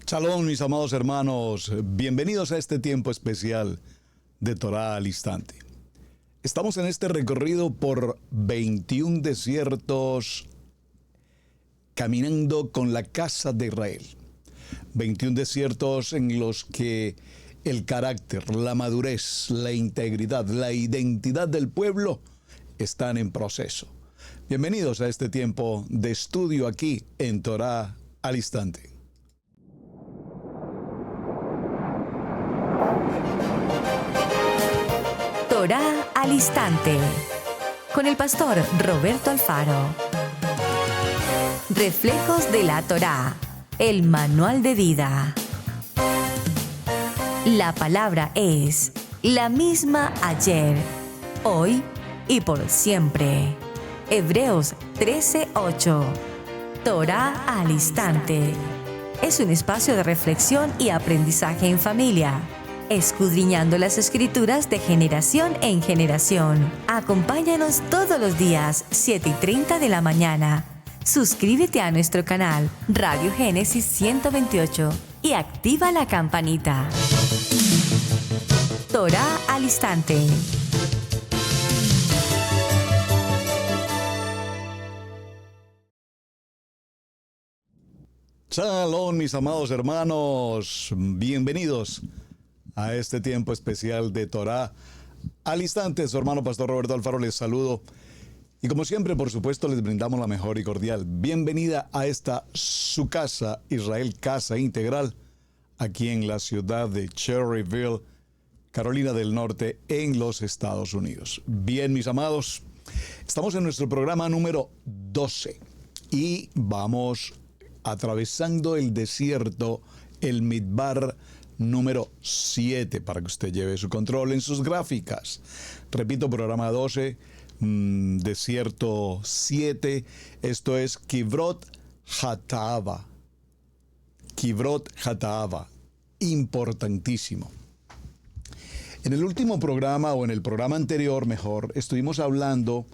Shalom, mis amados hermanos, bienvenidos a este tiempo especial de Torá al Instante. Estamos en este recorrido por 21 desiertos, caminando con la casa de Israel. 21 desiertos en los que el carácter, la madurez, la integridad, la identidad del pueblo están en proceso. Bienvenidos a este tiempo de estudio aquí en Torá al Instante. Torá al Instante, con el pastor Roberto Alfaro. Reflejos de la Torá, el manual de vida. La palabra es la misma ayer, hoy y por siempre. Hebreos 13:8. Torá al Instante. Es un espacio de reflexión y aprendizaje en familia, escudriñando las Escrituras de generación en generación. Acompáñanos todos los días, 7:30 de la mañana. Suscríbete a nuestro canal Radio Génesis 128 y activa la campanita. Torá al Instante. Shalom, mis amados hermanos, bienvenidos a este tiempo especial de Torá al Instante. Su hermano pastor Roberto Alfaro les saludo y como siempre, por supuesto, les brindamos la mejor y cordial bienvenida a esta su casa, Israel Casa Integral, aquí en la ciudad de Cherryville, Carolina del Norte, en los Estados Unidos. Bien, mis amados, estamos en nuestro programa número 12 y vamos atravesando el desierto, el Midbar número 7, para que usted lleve su control en sus gráficas. Repito, programa 12, desierto 7, esto es Kivrot Hataava. Kivrot Hataava, importantísimo. En el último programa, o en el programa anterior mejor, estuvimos hablando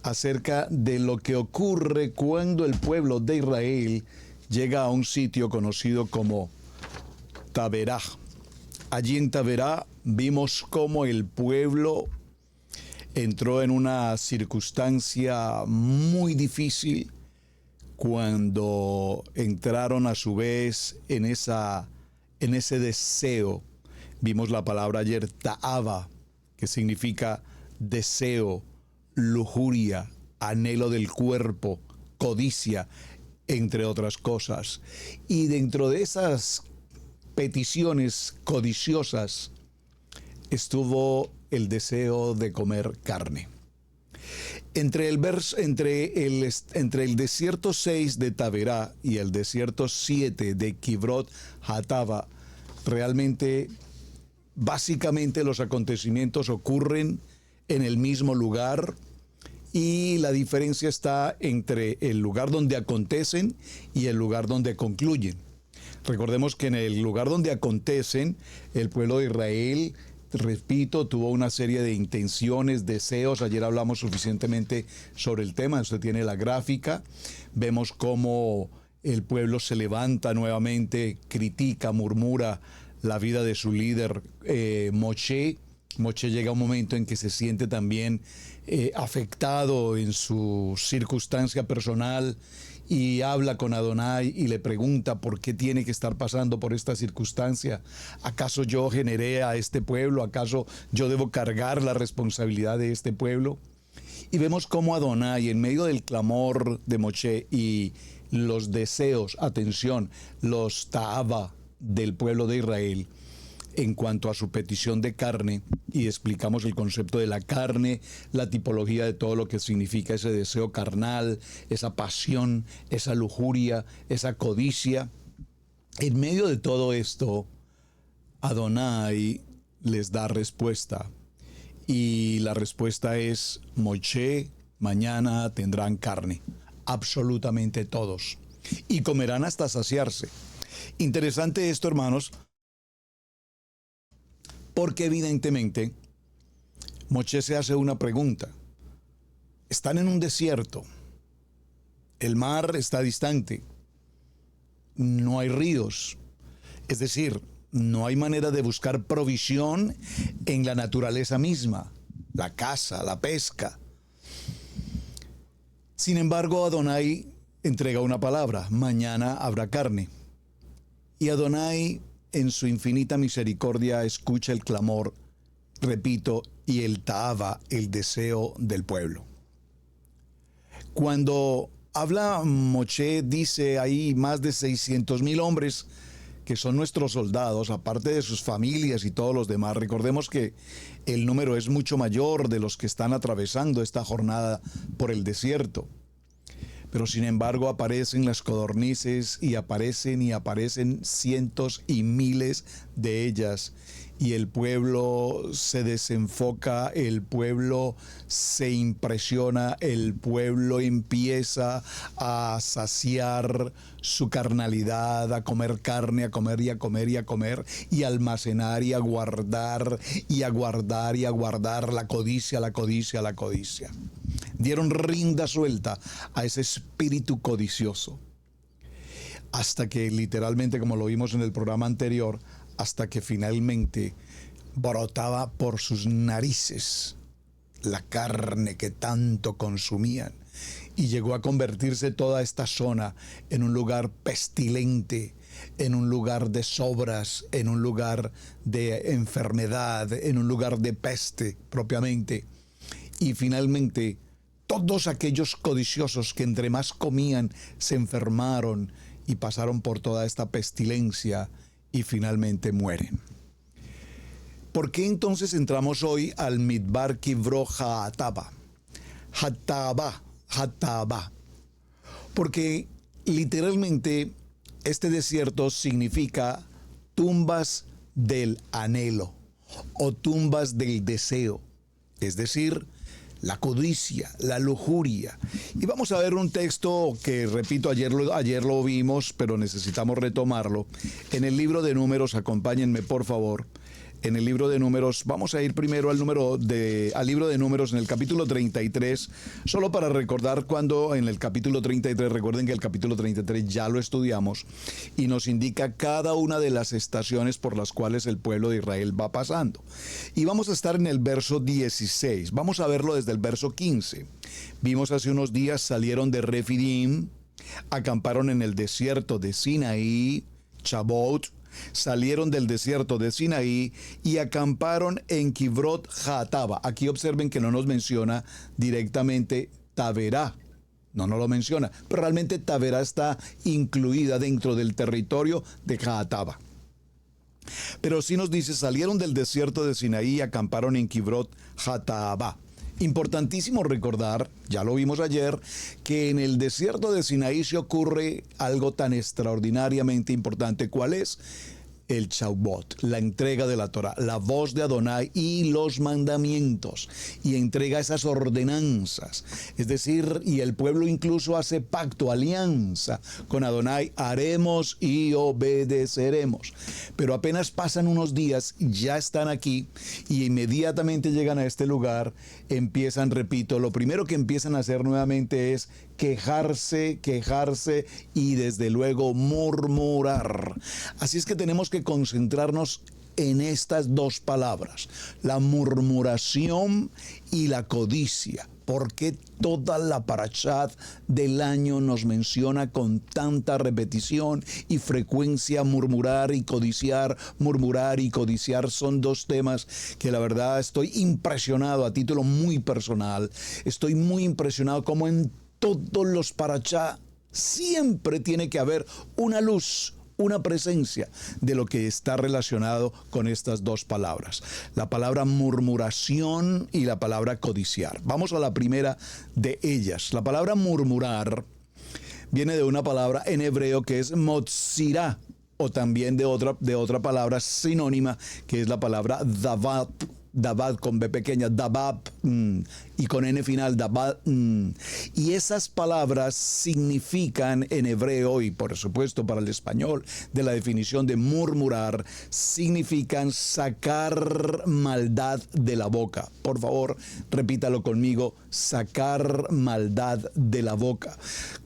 acerca de lo que ocurre cuando el pueblo de Israel llega a un sitio conocido como Taberá. Allí en Taberá vimos cómo el pueblo entró en una circunstancia muy difícil cuando entraron a su vez en ese deseo. Vimos la palabra ayer, ta'ava, que significa deseo, lujuria, anhelo del cuerpo, codicia, entre otras cosas. Y dentro de esas peticiones codiciosas estuvo el deseo de comer carne. Entre el desierto 6 de Taberá y el desierto 7 de Kivrot Hataava, realmente, básicamente los acontecimientos ocurren en el mismo lugar, y la diferencia está entre el lugar donde acontecen y el lugar donde concluyen. Recordemos que en el lugar donde acontecen, el pueblo de Israel, repito, tuvo una serie de intenciones, deseos. Ayer hablamos suficientemente sobre el tema, usted tiene la gráfica. Vemos cómo el pueblo se levanta nuevamente, critica, murmura la vida de su líder, Moshe. Moshe llega a un momento en que se siente también afectado en su circunstancia personal y habla con Adonai y le pregunta por qué tiene que estar pasando por esta circunstancia. ¿Acaso yo generé a este pueblo? ¿Acaso yo debo cargar la responsabilidad de este pueblo? Y vemos cómo Adonai, en medio del clamor de Moshe y los deseos, atención, los ta'ava del pueblo de Israel, en cuanto a su petición de carne, y explicamos el concepto de la carne, la tipología de todo lo que significa ese deseo carnal, esa pasión, esa lujuria, esa codicia. En medio de todo esto, Adonai les da respuesta, y la respuesta es: Moshe, mañana tendrán carne, absolutamente todos, y comerán hasta saciarse. Interesante esto, hermanos, porque evidentemente Moshe se hace una pregunta. Están en un desierto, el mar está distante, no hay ríos, Es decir, no hay manera de buscar provisión en la naturaleza misma, la caza, la pesca. Sin embargo, Adonai entrega una palabra: mañana habrá carne. Y Adonai, en su infinita misericordia, escucha el clamor, repito, y el ta'ava, el deseo del pueblo. Cuando habla Moshe, dice ahí más de 600,000 hombres que son nuestros soldados, aparte de sus familias y todos los demás. Recordemos que el número es mucho mayor de los que están atravesando esta jornada por el desierto. Pero sin embargo aparecen las codornices y aparecen cientos y miles de ellas. Y el pueblo se desenfoca, el pueblo se impresiona, el pueblo empieza a saciar su carnalidad, a comer carne, a comer y a comer y a comer, y a almacenar y a guardar y a guardar y a guardar, la codicia, la codicia, la codicia. Dieron rienda suelta a ese espíritu codicioso, hasta que literalmente, como lo vimos en el programa anterior, hasta que finalmente brotaba por sus narices la carne que tanto consumían, y llegó a convertirse toda esta zona en un lugar pestilente, en un lugar de sobras, en un lugar de enfermedad, en un lugar de peste propiamente. Y finalmente todos aquellos codiciosos que entre más comían se enfermaron y pasaron por toda esta pestilencia y finalmente mueren. ¿Por qué entonces entramos hoy al Midbar Kivro Hataba? Hataba. Porque literalmente este desierto significa tumbas del anhelo o tumbas del deseo. Es decir, la codicia, la lujuria. Y vamos a ver un texto que, repito, ayer lo vimos, pero necesitamos retomarlo. En el libro de Números, acompáñenme por favor. En el libro de Números, vamos a ir primero al libro de Números en el capítulo 33, solo para recordar cuando en el capítulo 33, recuerden que el capítulo 33 ya lo estudiamos, y nos indica cada una de las estaciones por las cuales el pueblo de Israel va pasando. Y vamos a estar en el verso 16, vamos a verlo desde el verso 15. Vimos hace unos días, salieron de Refidim, acamparon en el desierto de Sinaí, Chabot. Salieron del desierto de Sinaí y acamparon en Kivrot Hataba. Aquí observen que no nos menciona directamente Taberá. No lo menciona, pero realmente Taberá está incluida dentro del territorio de Hataba. Pero sí nos dice, salieron del desierto de Sinaí y acamparon en Kivrot Hataba. Importantísimo recordar, ya lo vimos ayer, que en el desierto de Sinaí se ocurre algo tan extraordinariamente importante. ¿Cuál es? El Shavuot, la entrega de la Torah, la voz de Adonai y los mandamientos, y entrega esas ordenanzas. Es decir, y el pueblo incluso hace pacto, alianza con Adonai: haremos y obedeceremos. Pero apenas pasan unos días, ya están aquí y inmediatamente llegan a este lugar, empiezan, repito, lo primero que empiezan a hacer nuevamente es quejarse y desde luego murmurar. Así es que tenemos que concentrarnos en estas dos palabras, la murmuración y la codicia. ¿Por qué toda la parashat del año nos menciona con tanta repetición y frecuencia murmurar y codiciar? Murmurar y codiciar son dos temas que la verdad estoy impresionado, a título muy personal, estoy muy impresionado como en todos los parashá siempre tiene que haber una luz, una presencia de lo que está relacionado con estas dos palabras, la palabra murmuración y la palabra codiciar. Vamos a la primera de ellas. La palabra murmurar viene de una palabra en hebreo que es motzirá, o también de otra palabra sinónima que es la palabra davat. Dabad con B pequeña, dabab, y con N final, dabad. Y esas palabras significan en hebreo, y por supuesto para el español, de la definición de murmurar, significan sacar maldad de la boca. Por favor, repítalo conmigo: sacar maldad de la boca.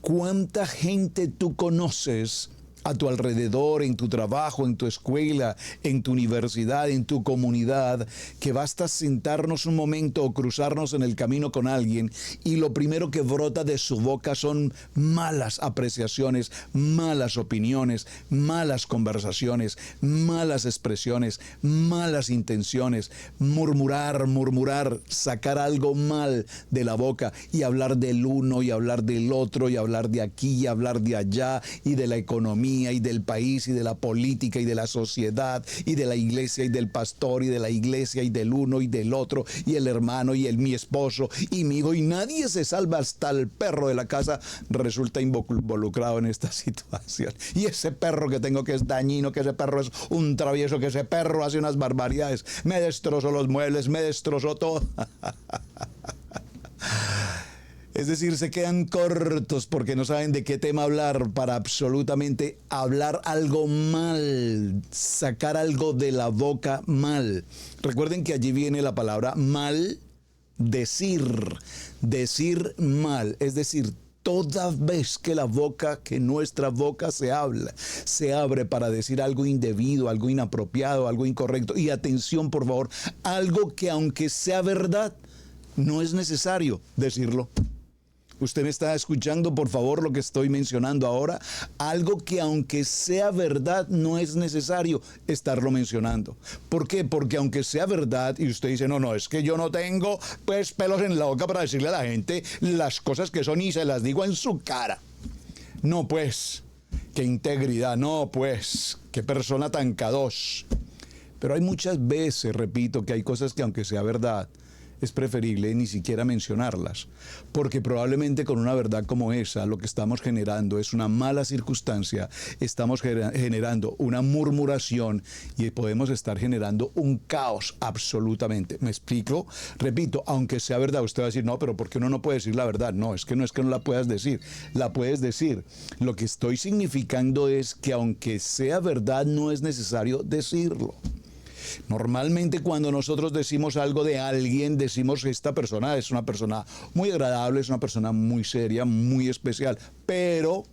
¿Cuánta gente tú conoces a tu alrededor, en tu trabajo, en tu escuela, en tu universidad, en tu comunidad, que basta sentarnos un momento o cruzarnos en el camino con alguien y lo primero que brota de su boca son malas apreciaciones, malas opiniones, malas conversaciones, malas expresiones, malas intenciones, murmurar, sacar algo mal de la boca y hablar del uno y hablar del otro y hablar de aquí y hablar de allá y de la economía y del país y de la política y de la sociedad y de la iglesia y del pastor y de la iglesia y del uno y del otro y el hermano y mi esposo y mi hijo, y nadie se salva, hasta el perro de la casa resulta involucrado en esta situación. Y ese perro que tengo, que es dañino, que ese perro es un travieso, que ese perro hace unas barbaridades, me destrozó los muebles, me destrozó todo. Es decir, se quedan cortos porque no saben de qué tema hablar para absolutamente hablar algo mal, sacar algo de la boca mal. Recuerden que allí viene la palabra mal, decir mal, es decir, toda vez que nuestra boca se abre para decir algo indebido, algo inapropiado, algo incorrecto. Y atención, por favor, algo que aunque sea verdad, no es necesario decirlo. Usted me está escuchando, por favor, lo que estoy mencionando ahora. Algo que aunque sea verdad, no es necesario estarlo mencionando. ¿Por qué? Porque aunque sea verdad, y usted dice, no, es que yo no tengo pues pelos en la boca para decirle a la gente las cosas que son y se las digo en su cara. No, pues, qué integridad, no, pues, qué persona tan K2. Pero hay muchas veces, repito, que hay cosas que aunque sea verdad, es preferible ni siquiera mencionarlas, porque probablemente con una verdad como esa lo que estamos generando es una mala circunstancia, estamos generando una murmuración y podemos estar generando un caos absolutamente. ¿Me explico? Repito, aunque sea verdad, usted va a decir, no, pero ¿por qué uno no puede decir la verdad? No es que no la puedas decir, la puedes decir. Lo que estoy significando es que aunque sea verdad, no es necesario decirlo. Normalmente cuando nosotros decimos algo de alguien, decimos que esta persona es una persona muy agradable, es una persona muy seria, muy especial, pero,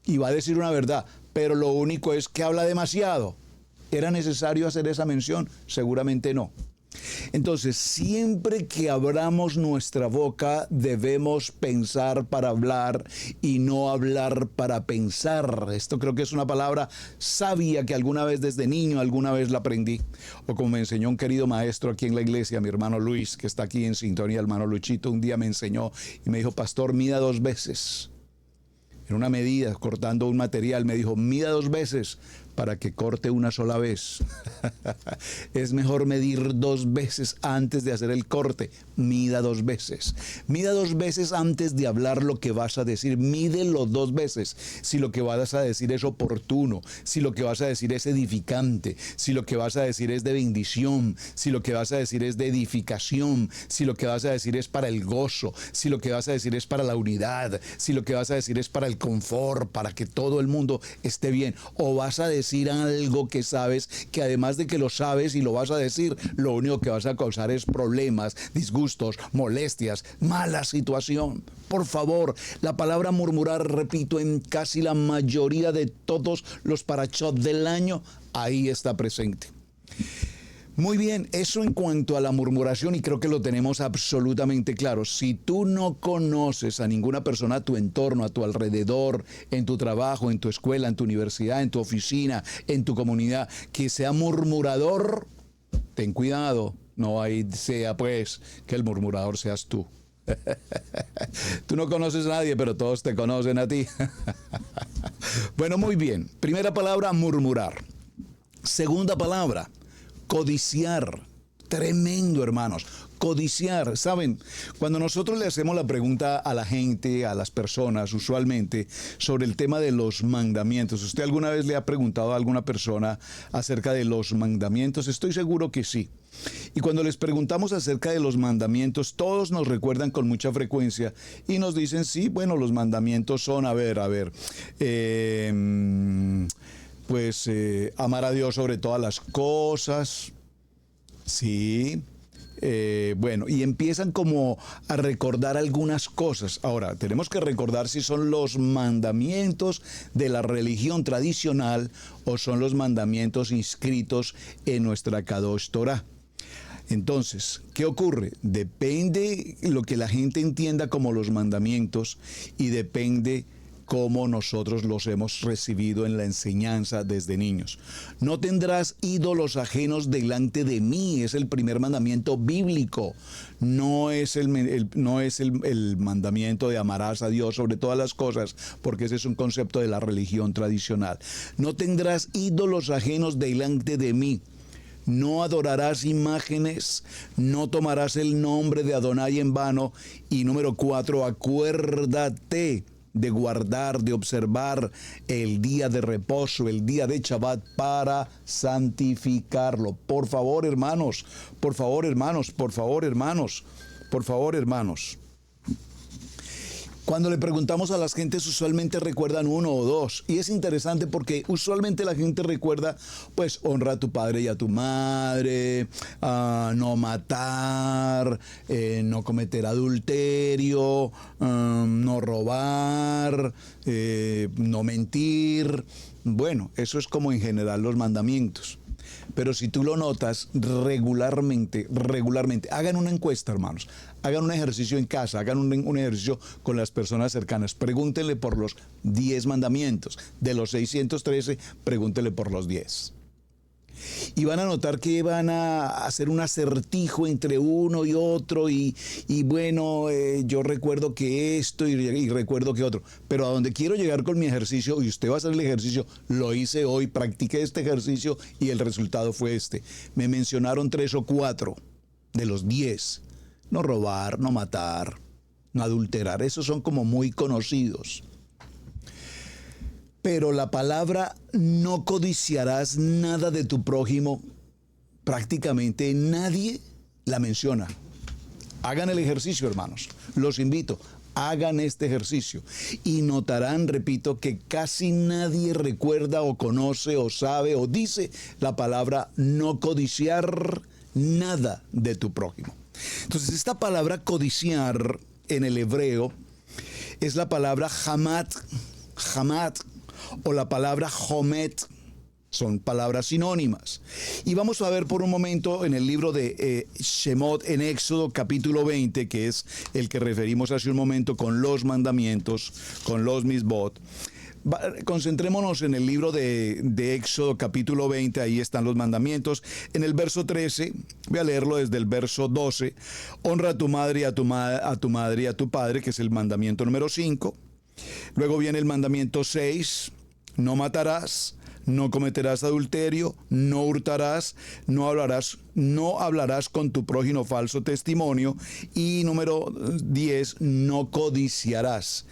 y va a decir una verdad, pero lo único es que habla demasiado. ¿Era necesario hacer esa mención? Seguramente no. Entonces, siempre que abramos nuestra boca, debemos pensar para hablar y no hablar para pensar. Esto creo que es una palabra sabia que alguna vez desde niño, alguna vez la aprendí. O como me enseñó un querido maestro aquí en la iglesia, mi hermano Luis, que está aquí en sintonía, hermano Luchito, un día me enseñó y me dijo, pastor, mida 2 veces. En una medida, cortando un material, me dijo, mida 2 veces para que corte una sola vez. Es mejor medir 2 veces antes de hacer el corte. Mida 2 veces. Mida 2 veces antes de hablar lo que vas a decir. Mídelo 2 veces. Si lo que vas a decir es oportuno, si lo que vas a decir es edificante, si lo que vas a decir es de bendición, si lo que vas a decir es de edificación, si lo que vas a decir es para el gozo, si lo que vas a decir es para la unidad, si lo que vas a decir es para el confort, para que todo el mundo esté bien, o vas a decir algo que sabes que además de que lo sabes y lo vas a decir, lo único que vas a causar es problemas, disgustos, molestias, mala situación. Por favor, la palabra murmurar, repito, en casi la mayoría de todos los parashot del año, ahí está presente. Muy bien, eso en cuanto a la murmuración, y creo que lo tenemos absolutamente claro. Si tú no conoces a ninguna persona a tu entorno, a tu alrededor, en tu trabajo, en tu escuela, en tu universidad, en tu oficina, en tu comunidad, que sea murmurador, ten cuidado, no ahí sea pues que el murmurador seas tú. Tú no conoces a nadie, pero todos te conocen a ti. Bueno, muy bien. Primera palabra, murmurar. Segunda palabra, codiciar. Tremendo, hermanos. Codiciar. ¿Saben? Cuando nosotros le hacemos la pregunta a la gente, a las personas, usualmente, sobre el tema de los mandamientos, ¿usted alguna vez le ha preguntado a alguna persona acerca de los mandamientos? Estoy seguro que sí. Y cuando les preguntamos acerca de los mandamientos, todos nos recuerdan con mucha frecuencia y nos dicen, sí, bueno, los mandamientos son, amar a Dios sobre todas las cosas, sí, Bueno, y empiezan como a recordar algunas cosas. Ahora, tenemos que recordar si son los mandamientos de la religión tradicional o son los mandamientos inscritos en nuestra Kadosh Torah. Entonces, ¿qué ocurre? Depende lo que la gente entienda como los mandamientos y depende cómo nosotros los hemos recibido en la enseñanza desde niños. No tendrás ídolos ajenos delante de mí, es el primer mandamiento bíblico. No es el mandamiento de amarás a Dios sobre todas las cosas, porque ese es un concepto de la religión tradicional. No tendrás ídolos ajenos delante de mí. No adorarás imágenes, no tomarás el nombre de Adonai en vano. Y número 4, acuérdate de guardar, de observar el día de reposo, el día de Shabbat, para santificarlo. Por favor, hermanos, por favor, hermanos, por favor, hermanos, por favor, hermanos. Cuando le preguntamos a las gentes, usualmente recuerdan uno o dos. Y es interesante porque usualmente la gente recuerda, pues, honra a tu padre y a tu madre, no matar, no cometer adulterio, no robar, no mentir. Bueno, eso es como en general los mandamientos. Pero si tú lo notas regularmente, hagan una encuesta, hermanos, hagan un ejercicio en casa, hagan un ejercicio con las personas cercanas, pregúntenle por los 10 mandamientos, de los 613, pregúntenle por los 10. Y van a notar que van a hacer un acertijo entre uno y otro y bueno, yo recuerdo que esto y recuerdo que otro. Pero a donde quiero llegar con mi ejercicio, y usted va a hacer el ejercicio, lo hice hoy, practiqué este ejercicio y el resultado fue este. Me mencionaron 3 o 4 de los 10. No robar, no matar, no adulterar. Esos son como muy conocidos. Pero la palabra no codiciarás nada de tu prójimo, prácticamente nadie la menciona. Hagan el ejercicio, hermanos. Los invito, hagan este ejercicio. Y notarán, repito, que casi nadie recuerda o conoce o sabe o dice la palabra no codiciar nada de tu prójimo. Entonces, esta palabra codiciar en el hebreo es la palabra hamat, o la palabra homet. Son palabras sinónimas. Y vamos a ver por un momento en el libro de Shemot, en Éxodo capítulo 20, que es el que referimos hace un momento con los mandamientos, con los misbot. Concentrémonos en el libro de Éxodo capítulo 20, ahí están los mandamientos. En el verso 13, voy a leerlo desde el verso 12. Honra a tu madre y a tu madre y a tu padre, que es el mandamiento número 5. Luego viene el mandamiento 6, no matarás, no cometerás adulterio, no hurtarás, no hablarás con tu prójimo falso testimonio. Y número 10, no codiciarás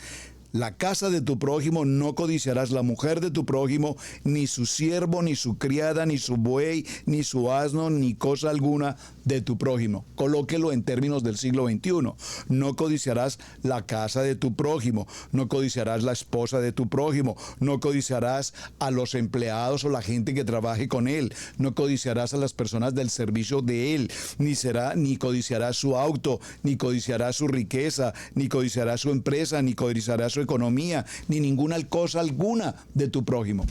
la casa de tu prójimo, no codiciarás la mujer de tu prójimo, ni su siervo, ni su criada, ni su buey, ni su asno, ni cosa alguna de tu prójimo. Colóquelo en términos del siglo XXI. No codiciarás la casa de tu prójimo, no codiciarás la esposa de tu prójimo, no codiciarás a los empleados o la gente que trabaje con él, no codiciarás a las personas del servicio de él, ni codiciarás su auto, ni codiciarás su riqueza, ni codiciarás su empresa, ni codiciarás su economía, ni ninguna cosa alguna de tu prójimo.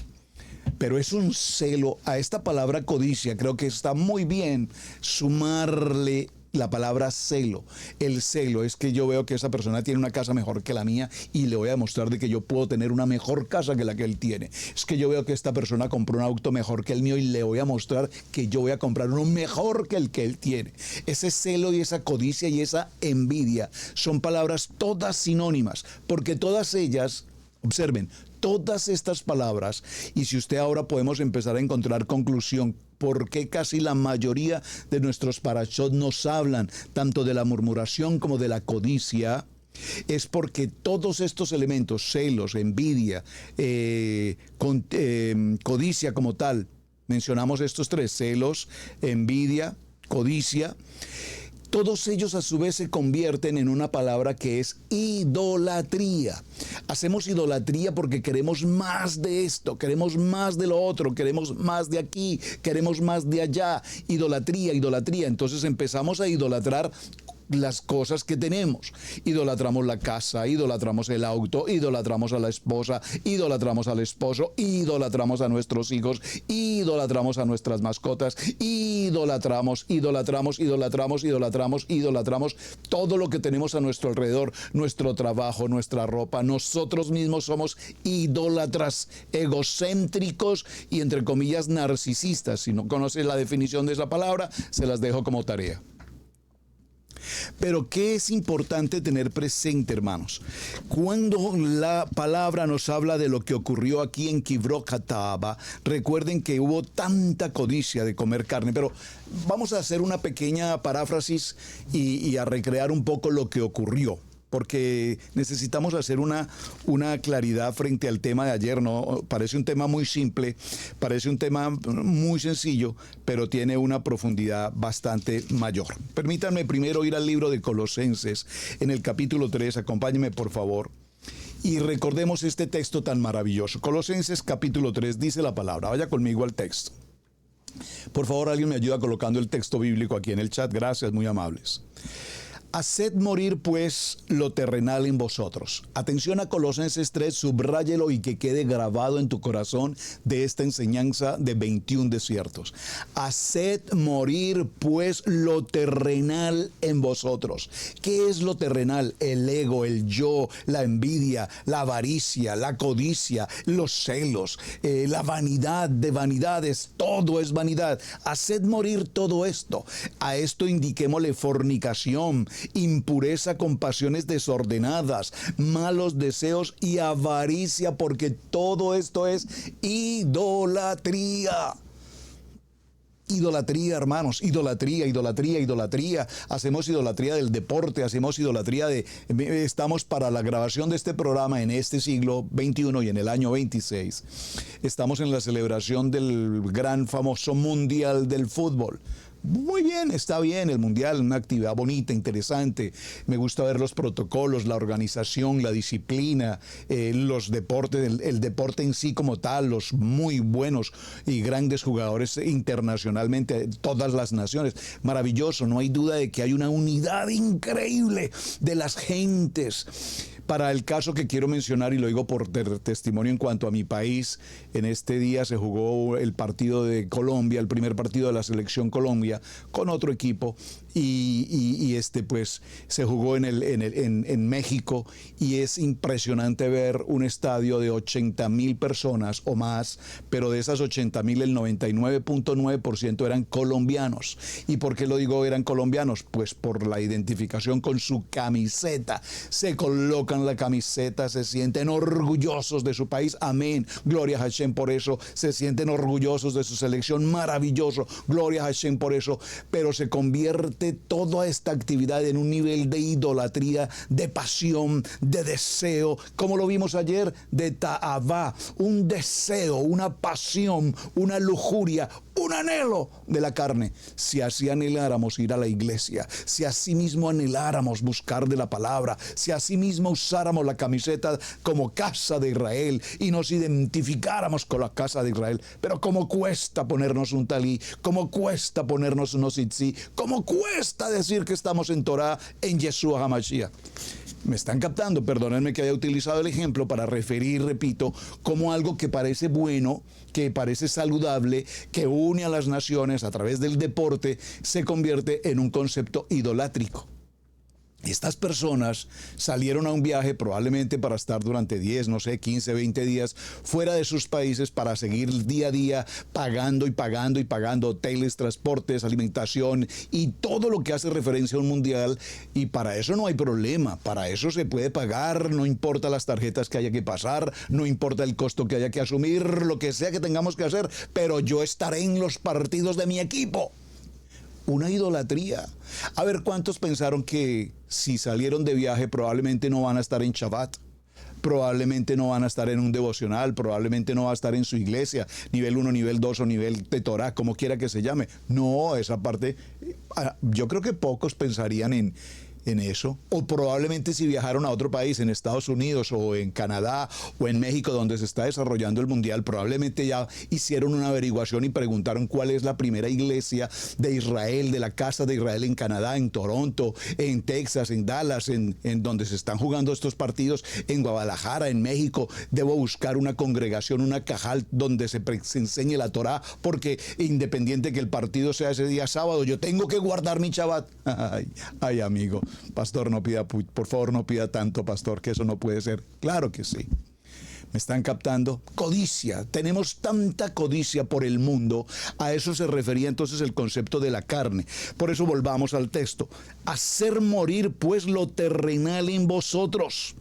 Pero es un celo a esta palabra codicia. Creo que está muy bien sumarle la palabra celo. El celo es que yo veo que esa persona tiene una casa mejor que la mía y le voy a demostrar de que yo puedo tener una mejor casa que la que él tiene. Es que yo veo que esta persona compró un auto mejor que el mío y le voy a mostrar que yo voy a comprar uno mejor que el que él tiene. Ese celo y esa codicia y esa envidia son palabras todas sinónimas, porque todas ellas, observen, todas estas palabras, y si usted ahora podemos empezar a encontrar conclusión, por qué casi la mayoría de nuestros parashot nos hablan tanto de la murmuración como de la codicia, es porque todos estos elementos, celos, envidia, codicia como tal, mencionamos estos 3, celos, envidia, codicia, Todos ellos a su vez se convierten en una palabra que es idolatría. Hacemos idolatría porque queremos más de esto, queremos más de lo otro, queremos más de aquí, queremos más de allá. Idolatría, idolatría. Entonces empezamos a idolatrar las cosas que tenemos. Idolatramos la casa, idolatramos el auto, idolatramos a la esposa, idolatramos al esposo, idolatramos a nuestros hijos, idolatramos a nuestras mascotas, idolatramos todo lo que tenemos a nuestro alrededor, nuestro trabajo, nuestra ropa. Nosotros mismos somos idólatras, egocéntricos y entre comillas narcisistas. Si no conoces la definición de esa palabra, se las dejo como tarea. Pero ¿qué es importante tener presente, hermanos? Cuando la palabra nos habla de lo que ocurrió aquí en Kibrot Hataava, recuerden que hubo tanta codicia de comer carne, pero vamos a hacer una pequeña paráfrasis y a recrear un poco lo que ocurrió, porque necesitamos hacer una claridad frente al tema de ayer. No parece un tema muy simple, parece un tema muy sencillo, pero tiene una profundidad bastante mayor. Permítanme primero ir al libro de Colosenses, en el capítulo 3, acompáñenme por favor, y recordemos este texto tan maravilloso. Colosenses capítulo 3 dice la palabra, vaya conmigo al texto. Por favor, alguien me ayuda colocando el texto bíblico aquí en el chat, gracias, muy amables. Haced morir pues lo terrenal en vosotros. Atención a Colosenses 3, subráyelo y que quede grabado en tu corazón de esta enseñanza de 21 desiertos. Haced morir pues lo terrenal en vosotros. ¿Qué es lo terrenal? El ego, el yo, la envidia, la avaricia, la codicia, los celos, la vanidad de vanidades, todo es vanidad. Haced morir todo esto. A esto indiquémosle fornicación, impureza con pasiones desordenadas, malos deseos y avaricia, porque todo esto es idolatría. Idolatría, hermanos, idolatría. Hacemos idolatría del deporte, hacemos idolatría estamos para la grabación de este programa en este siglo XXI y en el año 26. Estamos en la celebración del gran famoso Mundial del Fútbol. Muy bien, está bien el Mundial, una actividad bonita, interesante. Me gusta ver los protocolos, la organización, la disciplina, los deportes, el deporte en sí como tal, los muy buenos y grandes jugadores internacionalmente, todas las naciones. Maravilloso, no hay duda de que hay una unidad increíble de las gentes. Para el caso que quiero mencionar, y lo digo por testimonio en cuanto a mi país, en este día se jugó el partido de Colombia, el primer partido de la selección Colombia, con otro equipo, y pues se jugó en México, y es impresionante ver un estadio de 80,000 personas o más, pero de esas 80,000 el 99.9% eran colombianos. ¿Y por qué lo digo eran colombianos? Pues por la identificación con su camiseta. Se colocan la camiseta, se sienten orgullosos de su país, amén, gloria a Hashem por eso, se sienten orgullosos de su selección, maravilloso, gloria a Hashem por eso, pero se convierte toda esta actividad en un nivel de idolatría, de pasión, de deseo, como lo vimos ayer, de ta'avá, un deseo, una pasión, una lujuria, un anhelo de la carne. Si así anheláramos ir a la iglesia, si así mismo anheláramos buscar de la palabra, si así mismo usáramos la camiseta como casa de Israel y nos identificáramos con la casa de Israel, pero cómo cuesta ponernos un talí, cómo cuesta ponernos unos tzitzit, cómo cuesta decir que estamos en Torah, en Yeshua HaMashiach. Me están captando, perdónenme que haya utilizado el ejemplo para referir, repito, como algo que parece bueno, que parece saludable, que une a las naciones a través del deporte, se convierte en un concepto idolátrico. Estas personas salieron a un viaje probablemente para estar durante 10, 15, 20 días fuera de sus países para seguir día a día pagando hoteles, transportes, alimentación y todo lo que hace referencia a un mundial, y para eso no hay problema, para eso se puede pagar, no importa las tarjetas que haya que pasar, no importa el costo que haya que asumir, lo que sea que tengamos que hacer, pero yo estaré en los partidos de mi equipo. Una idolatría. A ver, ¿cuántos pensaron que si salieron de viaje probablemente no van a estar en Shabbat? probablemente no van a estar en un devocional, probablemente no va a estar en su iglesia, nivel 1, nivel 2 o nivel de Torah, como quiera que se llame. No, esa parte, yo creo que pocos pensarían en eso, o probablemente si viajaron a otro país, en Estados Unidos o en Canadá o en México, donde se está desarrollando el mundial, probablemente ya hicieron una averiguación y preguntaron cuál es la primera iglesia de Israel, de la casa de Israel en Canadá, en Toronto, en Texas, en Dallas, en donde se están jugando estos partidos, en Guadalajara, en México. Debo buscar una congregación, una cajal donde se enseñe la Torá, porque independiente que el partido sea ese día sábado, yo tengo que guardar mi Shabbat. Ay, amigo. Pastor, no pida, por favor, no pida tanto, pastor, que eso no puede ser. Claro que sí. ¿Me están captando? Codicia. Tenemos tanta codicia por el mundo. A eso se refería entonces el concepto de la carne. Por eso volvamos al texto. Hacer morir pues lo terrenal en vosotros.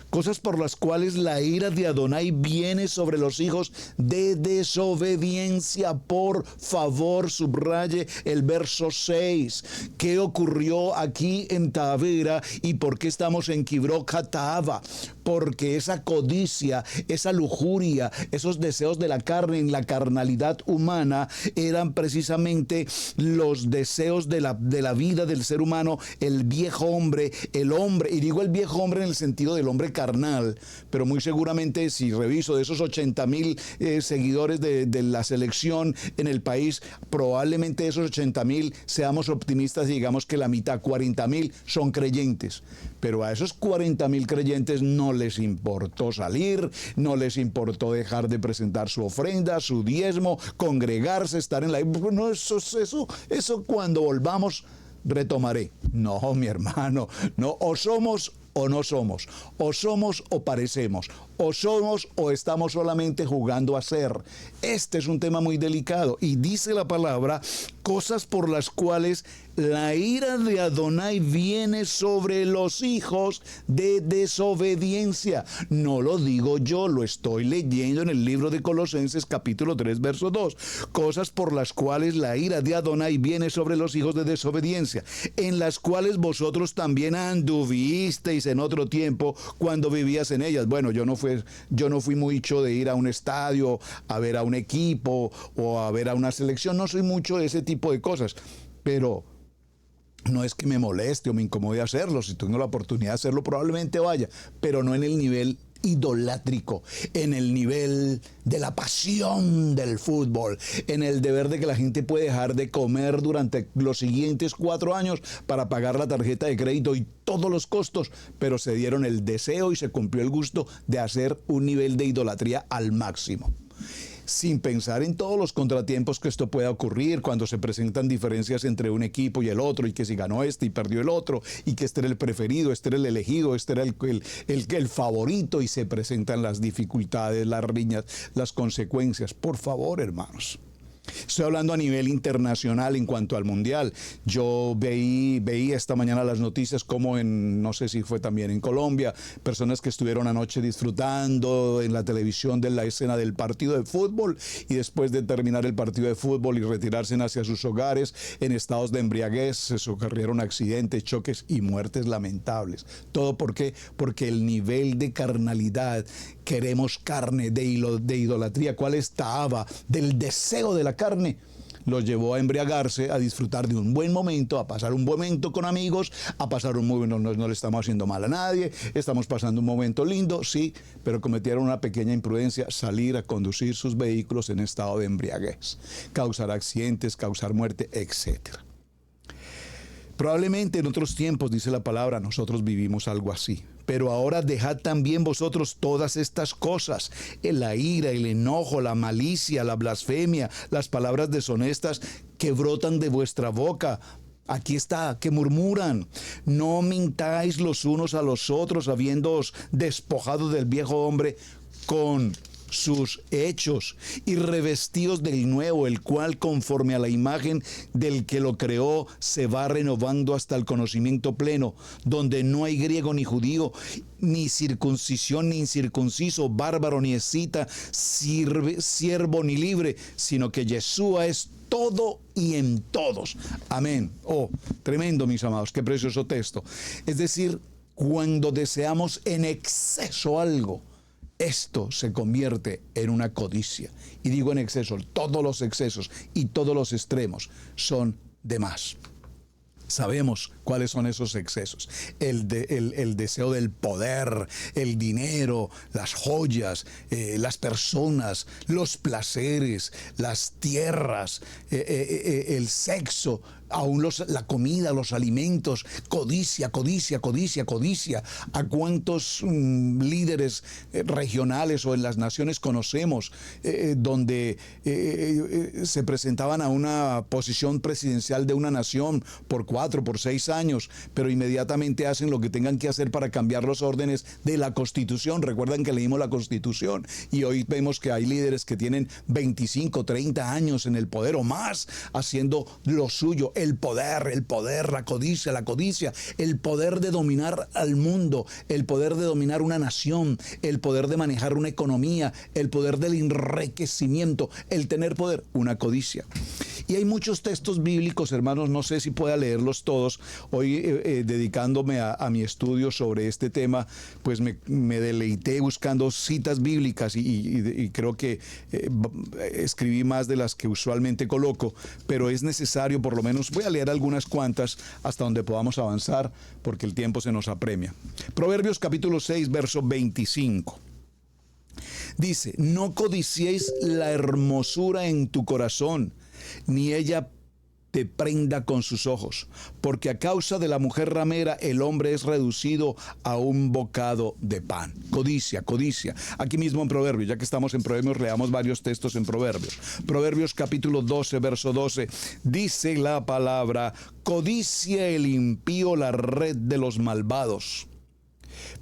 Cosas por las cuales la ira de Adonai viene sobre los hijos de desobediencia. Por favor, subraye el verso 6. ¿Qué ocurrió aquí en Tavera y por qué estamos en Kibrot Hataava? Porque esa codicia, esa lujuria, esos deseos de la carne en la carnalidad humana eran precisamente los deseos de la vida del ser humano, el viejo hombre, el hombre, y digo el viejo hombre en el sentido del hombre carnal, pero muy seguramente si reviso de esos 80,000 seguidores de la selección en el país, probablemente de esos 80,000 seamos optimistas y digamos que la mitad, 40,000, son creyentes. Pero a esos 40,000 creyentes no les importó salir, no les importó dejar de presentar su ofrenda, su diezmo, congregarse, estar en la... No, eso cuando volvamos retomaré. No, mi hermano, no, o somos o no somos, o somos o parecemos, o somos o estamos solamente jugando a ser. Este es un tema muy delicado y dice la palabra, cosas por las cuales la ira de Adonai viene sobre los hijos de desobediencia. No lo digo yo, lo estoy leyendo en el libro de Colosenses capítulo 3, verso 2. Cosas por las cuales la ira de Adonai viene sobre los hijos de desobediencia, en las cuales vosotros también anduvisteis en otro tiempo cuando vivías en ellas. Bueno, yo no fui mucho de ir a un estadio, a ver a un equipo o a ver a una selección. No soy mucho de ese tipo de cosas, pero no es que me moleste o me incomode hacerlo. Si tengo la oportunidad de hacerlo, probablemente vaya, pero no en el nivel idolátrico, en el nivel de la pasión del fútbol, en el deber de que la gente puede dejar de comer durante los siguientes 4 años para pagar la tarjeta de crédito y todos los costos, pero se dieron el deseo y se cumplió el gusto de hacer un nivel de idolatría al máximo, sin pensar en todos los contratiempos que esto pueda ocurrir cuando se presentan diferencias entre un equipo y el otro, y que si ganó este y perdió el otro, y que este era el preferido, este era el elegido, este era el favorito, y se presentan las dificultades, las riñas, las consecuencias. Por favor, hermanos. Estoy hablando a nivel internacional en cuanto al mundial. Yo veí esta mañana las noticias como no sé si fue también en Colombia, personas que estuvieron anoche disfrutando en la televisión de la escena del partido de fútbol y después de terminar el partido de fútbol y retirarse hacia sus hogares en estados de embriaguez, se socorrieron accidentes, choques y muertes lamentables. ¿Todo por qué? Porque el nivel de carnalidad, queremos carne, de idolatría, ¿cuál estaba? Del deseo de la carne, los llevó a embriagarse, a disfrutar de un buen momento, a pasar un buen momento con amigos, a pasar un muy bueno, no le estamos haciendo mal a nadie, estamos pasando un momento lindo, sí, pero cometieron una pequeña imprudencia, salir a conducir sus vehículos en estado de embriaguez, causar accidentes, causar muerte, etcétera. Probablemente en otros tiempos, dice la palabra, nosotros vivimos algo así. Pero ahora dejad también vosotros todas estas cosas, la ira, el enojo, la malicia, la blasfemia, las palabras deshonestas que brotan de vuestra boca. Aquí está, que murmuran. No mintáis los unos a los otros, habiéndoos despojado del viejo hombre con sus hechos y revestidos del nuevo, el cual conforme a la imagen del que lo creó se va renovando hasta el conocimiento pleno, donde no hay griego ni judío, ni circuncisión ni incircunciso, bárbaro ni escita, siervo ni libre, sino que Yeshua es todo y en todos. Amén. Oh, tremendo, mis amados, qué precioso texto. Es decir, Cuando deseamos en exceso algo, esto se convierte en una codicia. Y digo en exceso, todos los excesos y todos los extremos son de más. Sabemos cuáles son esos excesos. El deseo del poder, el dinero, las joyas, las personas, los placeres, las tierras, el sexo, aún la comida, los alimentos, codicia, codicia, codicia, codicia. ¿A cuántos líderes regionales o en las naciones conocemos donde se presentaban a una posición presidencial de una nación por 4, por 6 años, pero inmediatamente hacen lo que tengan que hacer para cambiar los órdenes de la Constitución? Recuerdan que leímos la Constitución y hoy vemos que hay líderes que tienen 25, 30 años en el poder o más haciendo lo suyo. El poder, la codicia, el poder de dominar al mundo, el poder de dominar una nación, el poder de manejar una economía, el poder del enriquecimiento, el tener poder, una codicia. Y hay muchos textos bíblicos, hermanos, no sé si pueda leerlos todos. Hoy, dedicándome a mi estudio sobre este tema, pues me deleité buscando citas bíblicas y creo que escribí más de las que usualmente coloco, pero es necesario, por lo menos, voy a leer algunas cuantas hasta donde podamos avanzar, porque el tiempo se nos apremia. Proverbios capítulo 6, verso 25. Dice: no codiciéis la hermosura en tu corazón, ni ella te prenda con sus ojos, porque a causa de la mujer ramera el hombre es reducido a un bocado de pan. Codicia, codicia. Aquí mismo en Proverbios, ya que estamos en Proverbios, leamos varios textos en Proverbios. Proverbios capítulo 12, verso 12, dice la palabra: codicia el impío la red de los malvados,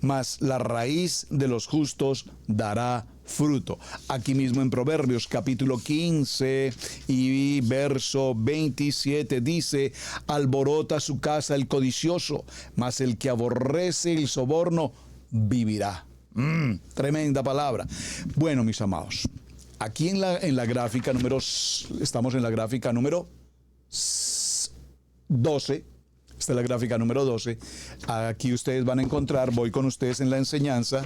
mas la raíz de los justos dará fruto. Aquí mismo en Proverbios capítulo 15 y verso 27 dice: alborota su casa el codicioso, mas el que aborrece el soborno vivirá. Tremenda palabra. Bueno, mis amados, aquí en la gráfica estamos en la gráfica número 12. Esta es la gráfica número 12. Aquí ustedes van a encontrar, voy con ustedes en la enseñanza,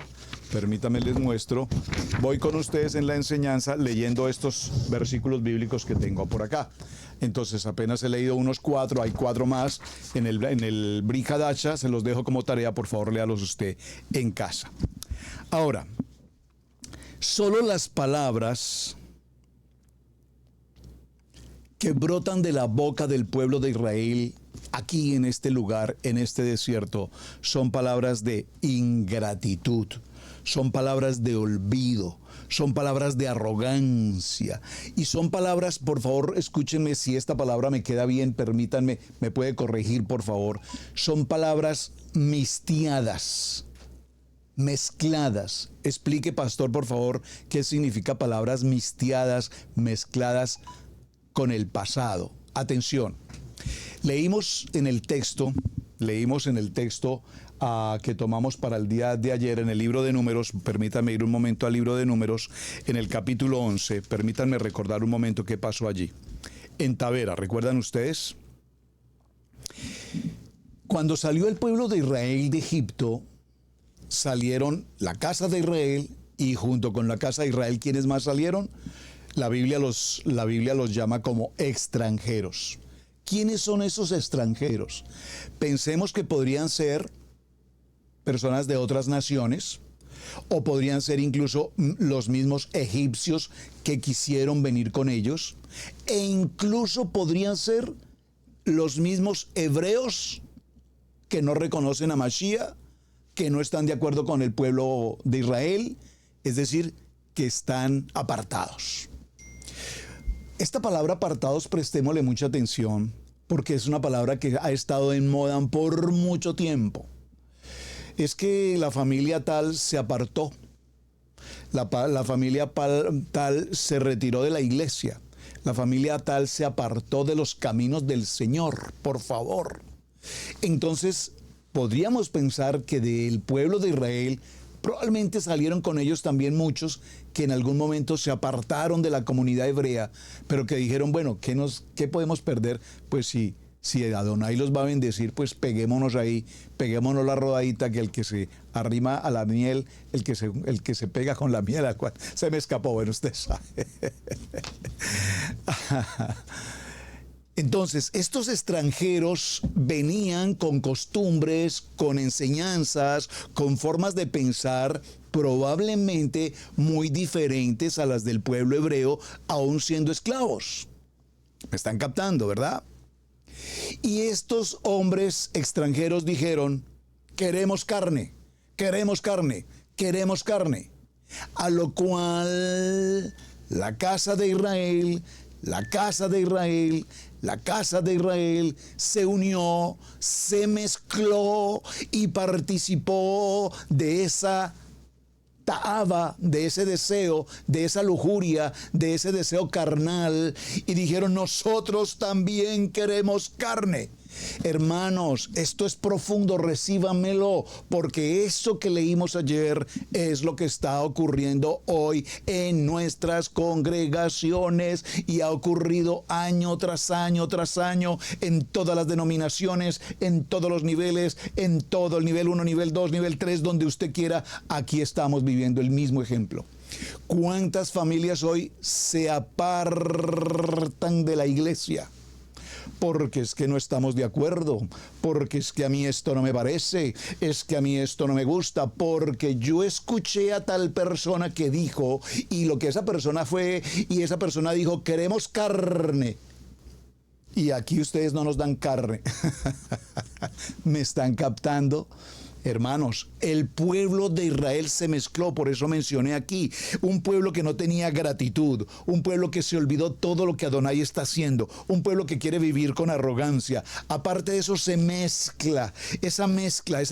permítanme les muestro, voy con ustedes en la enseñanza leyendo estos versículos bíblicos que tengo por acá. Entonces apenas he leído unos 4, hay 4 más en el Brit Hadasha, se los dejo como tarea, por favor léalos usted en casa. Ahora, solo las palabras que brotan de la boca del pueblo de Israel aquí en este lugar, en este desierto, son palabras de ingratitud, son palabras de olvido, son palabras de arrogancia y son palabras, por favor, escúchenme, si esta palabra me queda bien, permítanme, me puede corregir, por favor, son palabras mistiadas, mezcladas. Explique, pastor, por favor, qué significa palabras mistiadas, mezcladas con el pasado. Atención. Leímos en el texto que tomamos para el día de ayer en el libro de Números. Permítanme ir un momento al libro de Números, en el capítulo 11, permítanme recordar un momento qué pasó allí. En Tabera, ¿recuerdan ustedes? Cuando salió el pueblo de Israel de Egipto, salieron la casa de Israel y junto con la casa de Israel, ¿quiénes más salieron? La Biblia los llama como extranjeros. ¿Quiénes son esos extranjeros? Pensemos que podrían ser personas de otras naciones o podrían ser incluso los mismos egipcios que quisieron venir con ellos, e incluso podrían ser los mismos hebreos que no reconocen a Mashiach, que no están de acuerdo con el pueblo de Israel, es decir, que están apartados. Esta palabra apartados, prestémosle mucha atención, porque es una palabra que ha estado en moda por mucho tiempo. Es que la familia tal se apartó, la familia tal se retiró de la iglesia, la familia tal se apartó de los caminos del Señor, por favor. Entonces, podríamos pensar que del pueblo de Israel probablemente salieron con ellos también muchos que en algún momento se apartaron de la comunidad hebrea, pero que dijeron, bueno, ¿qué podemos perder? Pues si Si Adonai los va a bendecir, pues peguémonos ahí, peguémonos la rodadita, que el que se arrima a la miel, el que se pega con la miel, se me escapó, bueno, usted sabe. Entonces, estos extranjeros venían con costumbres, con enseñanzas, con formas de pensar probablemente muy diferentes a las del pueblo hebreo, aún siendo esclavos. ¿Me están captando, verdad? Y estos hombres extranjeros dijeron: queremos carne, queremos carne, queremos carne. A lo cual la casa de Israel se unió, se mezcló y participó de esa ta'aba, de ese deseo, de esa lujuria, de ese deseo carnal, y dijeron: nosotros también queremos carne. Hermanos, esto es profundo, recíbamelo, porque eso que leímos ayer es lo que está ocurriendo hoy en nuestras congregaciones, y ha ocurrido año tras año tras año en todas las denominaciones, en todos los niveles, en todo el nivel 1, nivel 2, nivel 3, donde usted quiera. Aquí estamos viviendo el mismo ejemplo. ¿Cuántas familias hoy se apartan de la iglesia? Porque es que no estamos de acuerdo, porque es que a mí esto no me parece, es que a mí esto no me gusta, porque yo escuché a tal persona que dijo, y lo que esa persona fue, y esa persona dijo: queremos carne. Y aquí ustedes no nos dan carne. ¿Me están captando? Hermanos, el pueblo de Israel se mezcló, por eso mencioné aquí, un pueblo que no tenía gratitud, un pueblo que se olvidó todo lo que Adonai está haciendo, un pueblo que quiere vivir con arrogancia. Aparte de eso, se mezcla, esa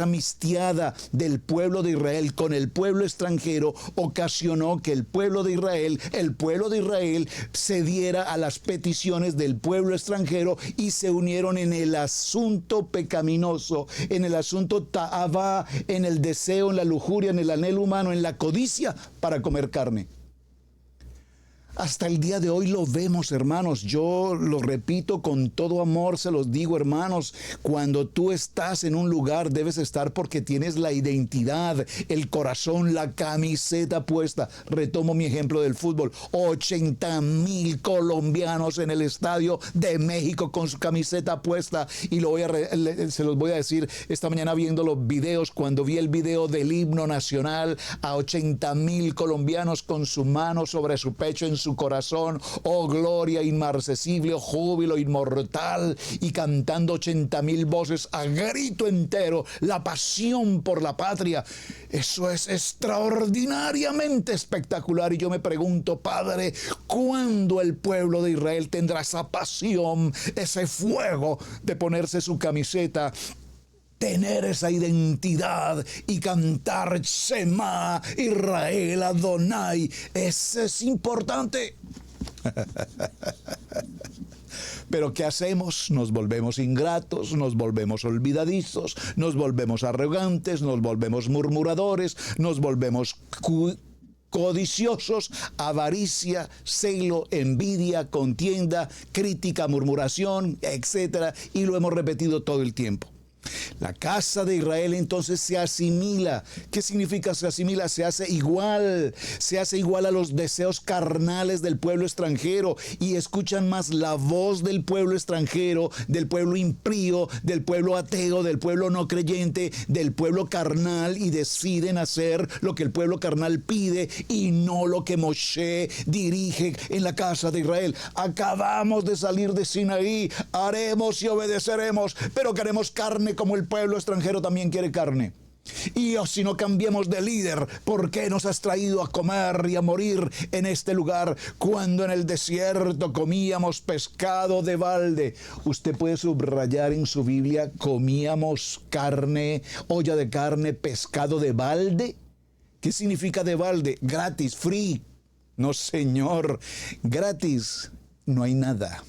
mistiada del pueblo de Israel con el pueblo extranjero ocasionó que el pueblo de Israel cediera a las peticiones del pueblo extranjero y se unieron en el asunto pecaminoso, en el asunto ta'aba, en el deseo, en la lujuria, en el anhelo humano, en la codicia para comer carne. Hasta el día de hoy lo vemos, hermanos. Yo lo repito con todo amor, se los digo, hermanos. Cuando tú estás en un lugar, debes estar porque tienes la identidad, el corazón, la camiseta puesta. Retomo mi ejemplo del fútbol. 80,000 colombianos en el Estadio de México con su camiseta puesta. Y se los voy a decir esta mañana viendo los videos, cuando vi el video del himno nacional, a 80,000 colombianos con su mano sobre su pecho, en su corazón, oh gloria inmarcesible, oh júbilo inmortal, y cantando 80,000 voces a grito entero la pasión por la patria. Eso es extraordinariamente espectacular, y yo me pregunto: Padre, ¿cuándo el pueblo de Israel tendrá esa pasión, ese fuego de ponerse su camiseta, tener esa identidad y cantar Shema Israel Adonai? Eso es importante. Pero ¿qué hacemos? Nos volvemos ingratos, nos volvemos olvidadizos, nos volvemos arrogantes, nos volvemos murmuradores, nos volvemos codiciosos, avaricia, celo, envidia, contienda, crítica, murmuración, etcétera, y lo hemos repetido todo el tiempo. La casa de Israel entonces se asimila. ¿Qué significa se asimila? Se hace igual a los deseos carnales del pueblo extranjero, y escuchan más la voz del pueblo extranjero, del pueblo impío, del pueblo ateo, del pueblo no creyente, del pueblo carnal, y deciden hacer lo que el pueblo carnal pide y no lo que Moshe dirige en la casa de Israel. Acabamos de salir de Sinaí, haremos y obedeceremos, pero queremos carne como el pueblo extranjero también quiere carne. Y si no cambiamos de líder, ¿por qué nos has traído a comer y a morir en este lugar cuando en el desierto comíamos pescado de balde? Usted puede subrayar en su Biblia: comíamos carne, olla de carne, pescado de balde. ¿Qué significa de balde? Gratis, free. No, señor, gratis no hay nada.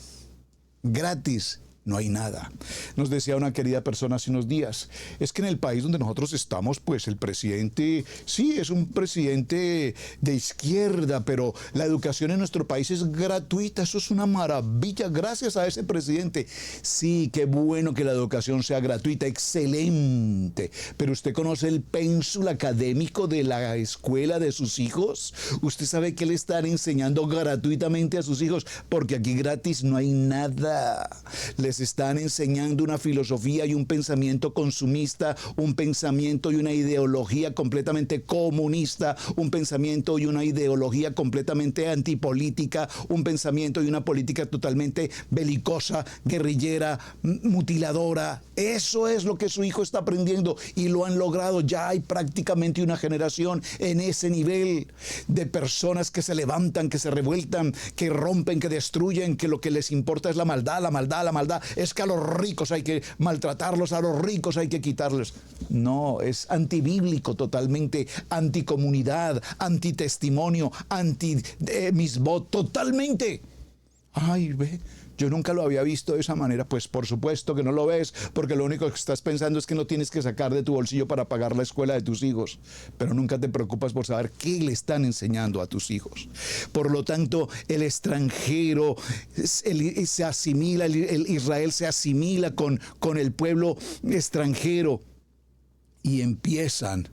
Gratis no hay nada. Nos decía una querida persona hace unos días, es que en el país donde nosotros estamos, pues el presidente, sí, es un presidente de izquierda, pero la educación en nuestro país es gratuita, eso es una maravilla, gracias a ese presidente. Sí, qué bueno que la educación sea gratuita, excelente, pero ¿usted conoce el pénsul académico de la escuela de sus hijos? ¿Usted sabe qué le están enseñando gratuitamente a sus hijos? Porque aquí gratis no hay nada. Les están enseñando una filosofía y un pensamiento consumista, un pensamiento y una ideología completamente comunista, un pensamiento y una ideología completamente antipolítica, un pensamiento y una política totalmente belicosa, guerrillera, mutiladora. Eso es lo que su hijo está aprendiendo y lo han logrado. Ya hay prácticamente una generación en ese nivel de personas que se levantan, que se revueltan, que rompen, que destruyen, que lo que les importa es la maldad, la maldad, la maldad. Es que a los ricos hay que maltratarlos, a los ricos hay que quitarles. No, es antibíblico totalmente, anticomunidad, antitestimonio, anti-misbot, totalmente. Ay, ve, yo nunca lo había visto de esa manera. Pues por supuesto que no lo ves, porque lo único que estás pensando es que no tienes que sacar de tu bolsillo para pagar la escuela de tus hijos, pero nunca te preocupas por saber qué le están enseñando a tus hijos. Por lo tanto, el extranjero se asimila, el Israel se asimila con el pueblo extranjero y empiezan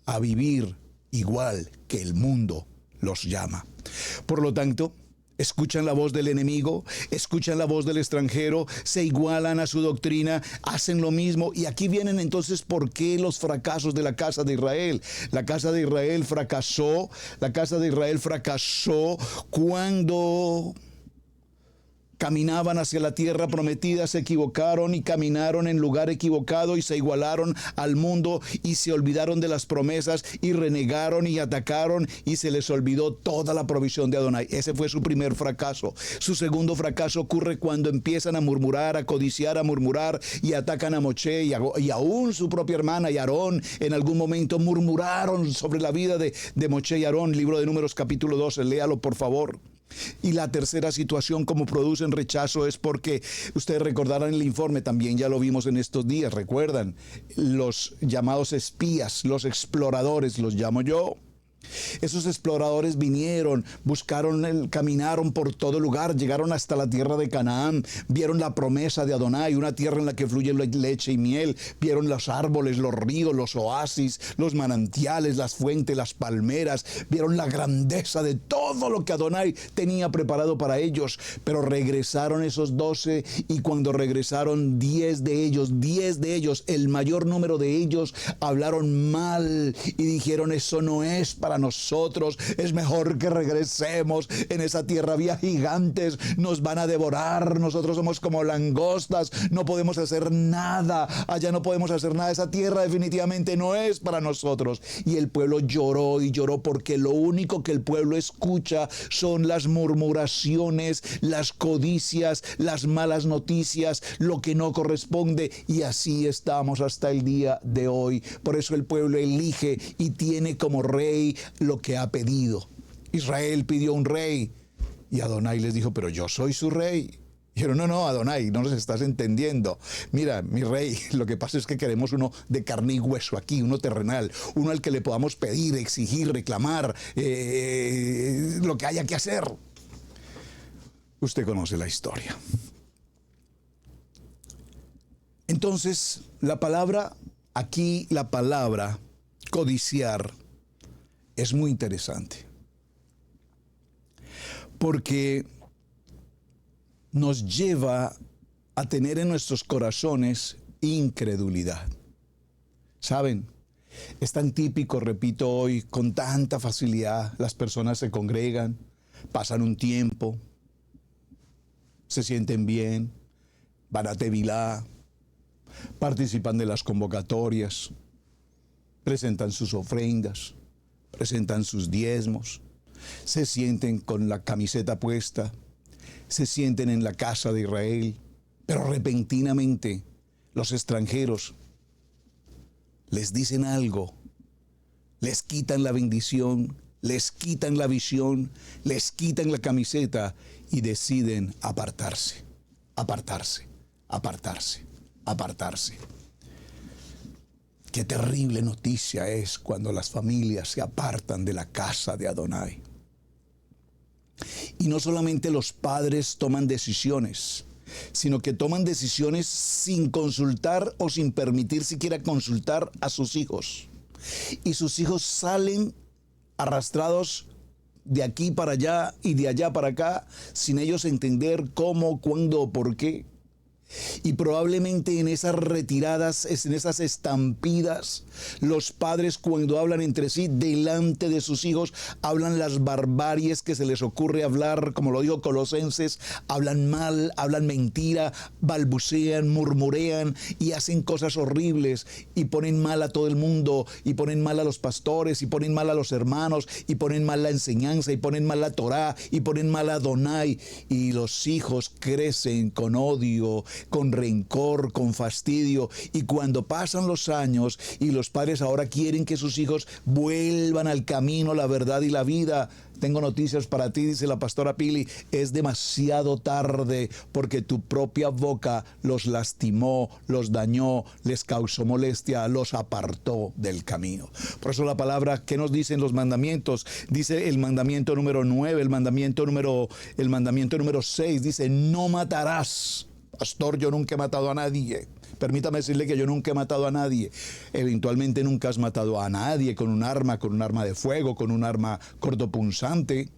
a vivir igual que el mundo los llama. Por lo tanto, escuchan la voz del enemigo, escuchan la voz del extranjero, se igualan a su doctrina, hacen lo mismo. Y aquí vienen entonces por qué los fracasos de la casa de Israel. La casa de Israel fracasó cuando caminaban hacia la tierra prometida, se equivocaron y caminaron en lugar equivocado y se igualaron al mundo y se olvidaron de las promesas y renegaron y atacaron y se les olvidó toda la provisión de Adonai. Ese fue su primer fracaso. Su segundo fracaso ocurre cuando empiezan a murmurar, a codiciar, a murmurar y atacan a Moshe y aún su propia hermana y Aarón en algún momento murmuraron sobre la vida de Moshe y Aarón. Libro de Números capítulo 12, léalo por favor. Y la tercera situación como producen rechazo es porque ustedes recordarán el informe, también ya lo vimos en estos días, recuerdan, los llamados espías, los exploradores, los llamo yo. Esos exploradores vinieron, buscaron, caminaron por todo lugar, llegaron hasta la tierra de Canaán, vieron la promesa de Adonai, una tierra en la que fluye leche y miel, vieron los árboles, los ríos, los oasis, los manantiales, las fuentes, las palmeras, vieron la grandeza de todo lo que Adonai tenía preparado para ellos, pero regresaron esos 12 y cuando regresaron 10 de ellos, el mayor número de ellos hablaron mal y dijeron: eso no es para nosotros, es mejor que regresemos, en esa tierra había gigantes, nos van a devorar, nosotros somos como langostas, no podemos hacer nada, allá no podemos hacer nada, esa tierra definitivamente no es para nosotros. Y el pueblo lloró y lloró porque lo único que el pueblo escucha son las murmuraciones, las codicias, las malas noticias, lo que no corresponde, y así estamos hasta el día de hoy. Por eso el pueblo elige y tiene como rey lo que ha pedido. Israel pidió un rey y Adonai les dijo: pero yo soy su rey. Dijeron: no, Adonai, no nos estás entendiendo. Mira, mi rey, lo que pasa es que queremos uno de carne y hueso aquí, uno terrenal, uno al que le podamos pedir, exigir, reclamar, lo que haya que hacer. Usted conoce la historia. Entonces, la palabra codiciar es muy interesante, porque nos lleva a tener en nuestros corazones incredulidad. ¿Saben? Es tan típico, repito hoy, con tanta facilidad, las personas se congregan, pasan un tiempo, se sienten bien, van a Tevilá, participan de las convocatorias, presentan sus ofrendas, presentan sus diezmos, se sienten con la camiseta puesta, se sienten en la casa de Israel, pero repentinamente los extranjeros les dicen algo, les quitan la bendición, les quitan la visión, les quitan la camiseta y deciden apartarse. apartarse. Qué terrible noticia es cuando las familias se apartan de la casa de Adonai. Y no solamente los padres toman decisiones, sino que toman decisiones sin consultar o sin permitir siquiera consultar a sus hijos. Y sus hijos salen arrastrados de aquí para allá y de allá para acá, sin ellos entender cómo, cuándo o por qué. Y probablemente en esas retiradas, en esas estampidas, los padres cuando hablan entre sí delante de sus hijos, hablan las barbaries que se les ocurre hablar, como lo dijo Colosenses, hablan mal, hablan mentira, balbucean, murmurean y hacen cosas horribles y ponen mal a todo el mundo y ponen mal a los pastores y ponen mal a los hermanos y ponen mal la enseñanza y ponen mal la Torá y ponen mal a Adonai, y los hijos crecen con odio, con rencor, con fastidio. Y cuando pasan los años y los padres ahora quieren que sus hijos vuelvan al camino, la verdad y la vida, tengo noticias para ti, dice la pastora Pili, es demasiado tarde, porque tu propia boca los lastimó, los dañó, les causó molestia, los apartó del camino. Por eso la palabra, ¿qué nos dicen los mandamientos? Dice el mandamiento número 9, el mandamiento número 6, dice: no matarás. Pastor, yo nunca he matado a nadie. Permítame decirle que yo nunca he matado a nadie. Eventualmente nunca has matado a nadie con un arma de fuego, con un arma cortopunzante,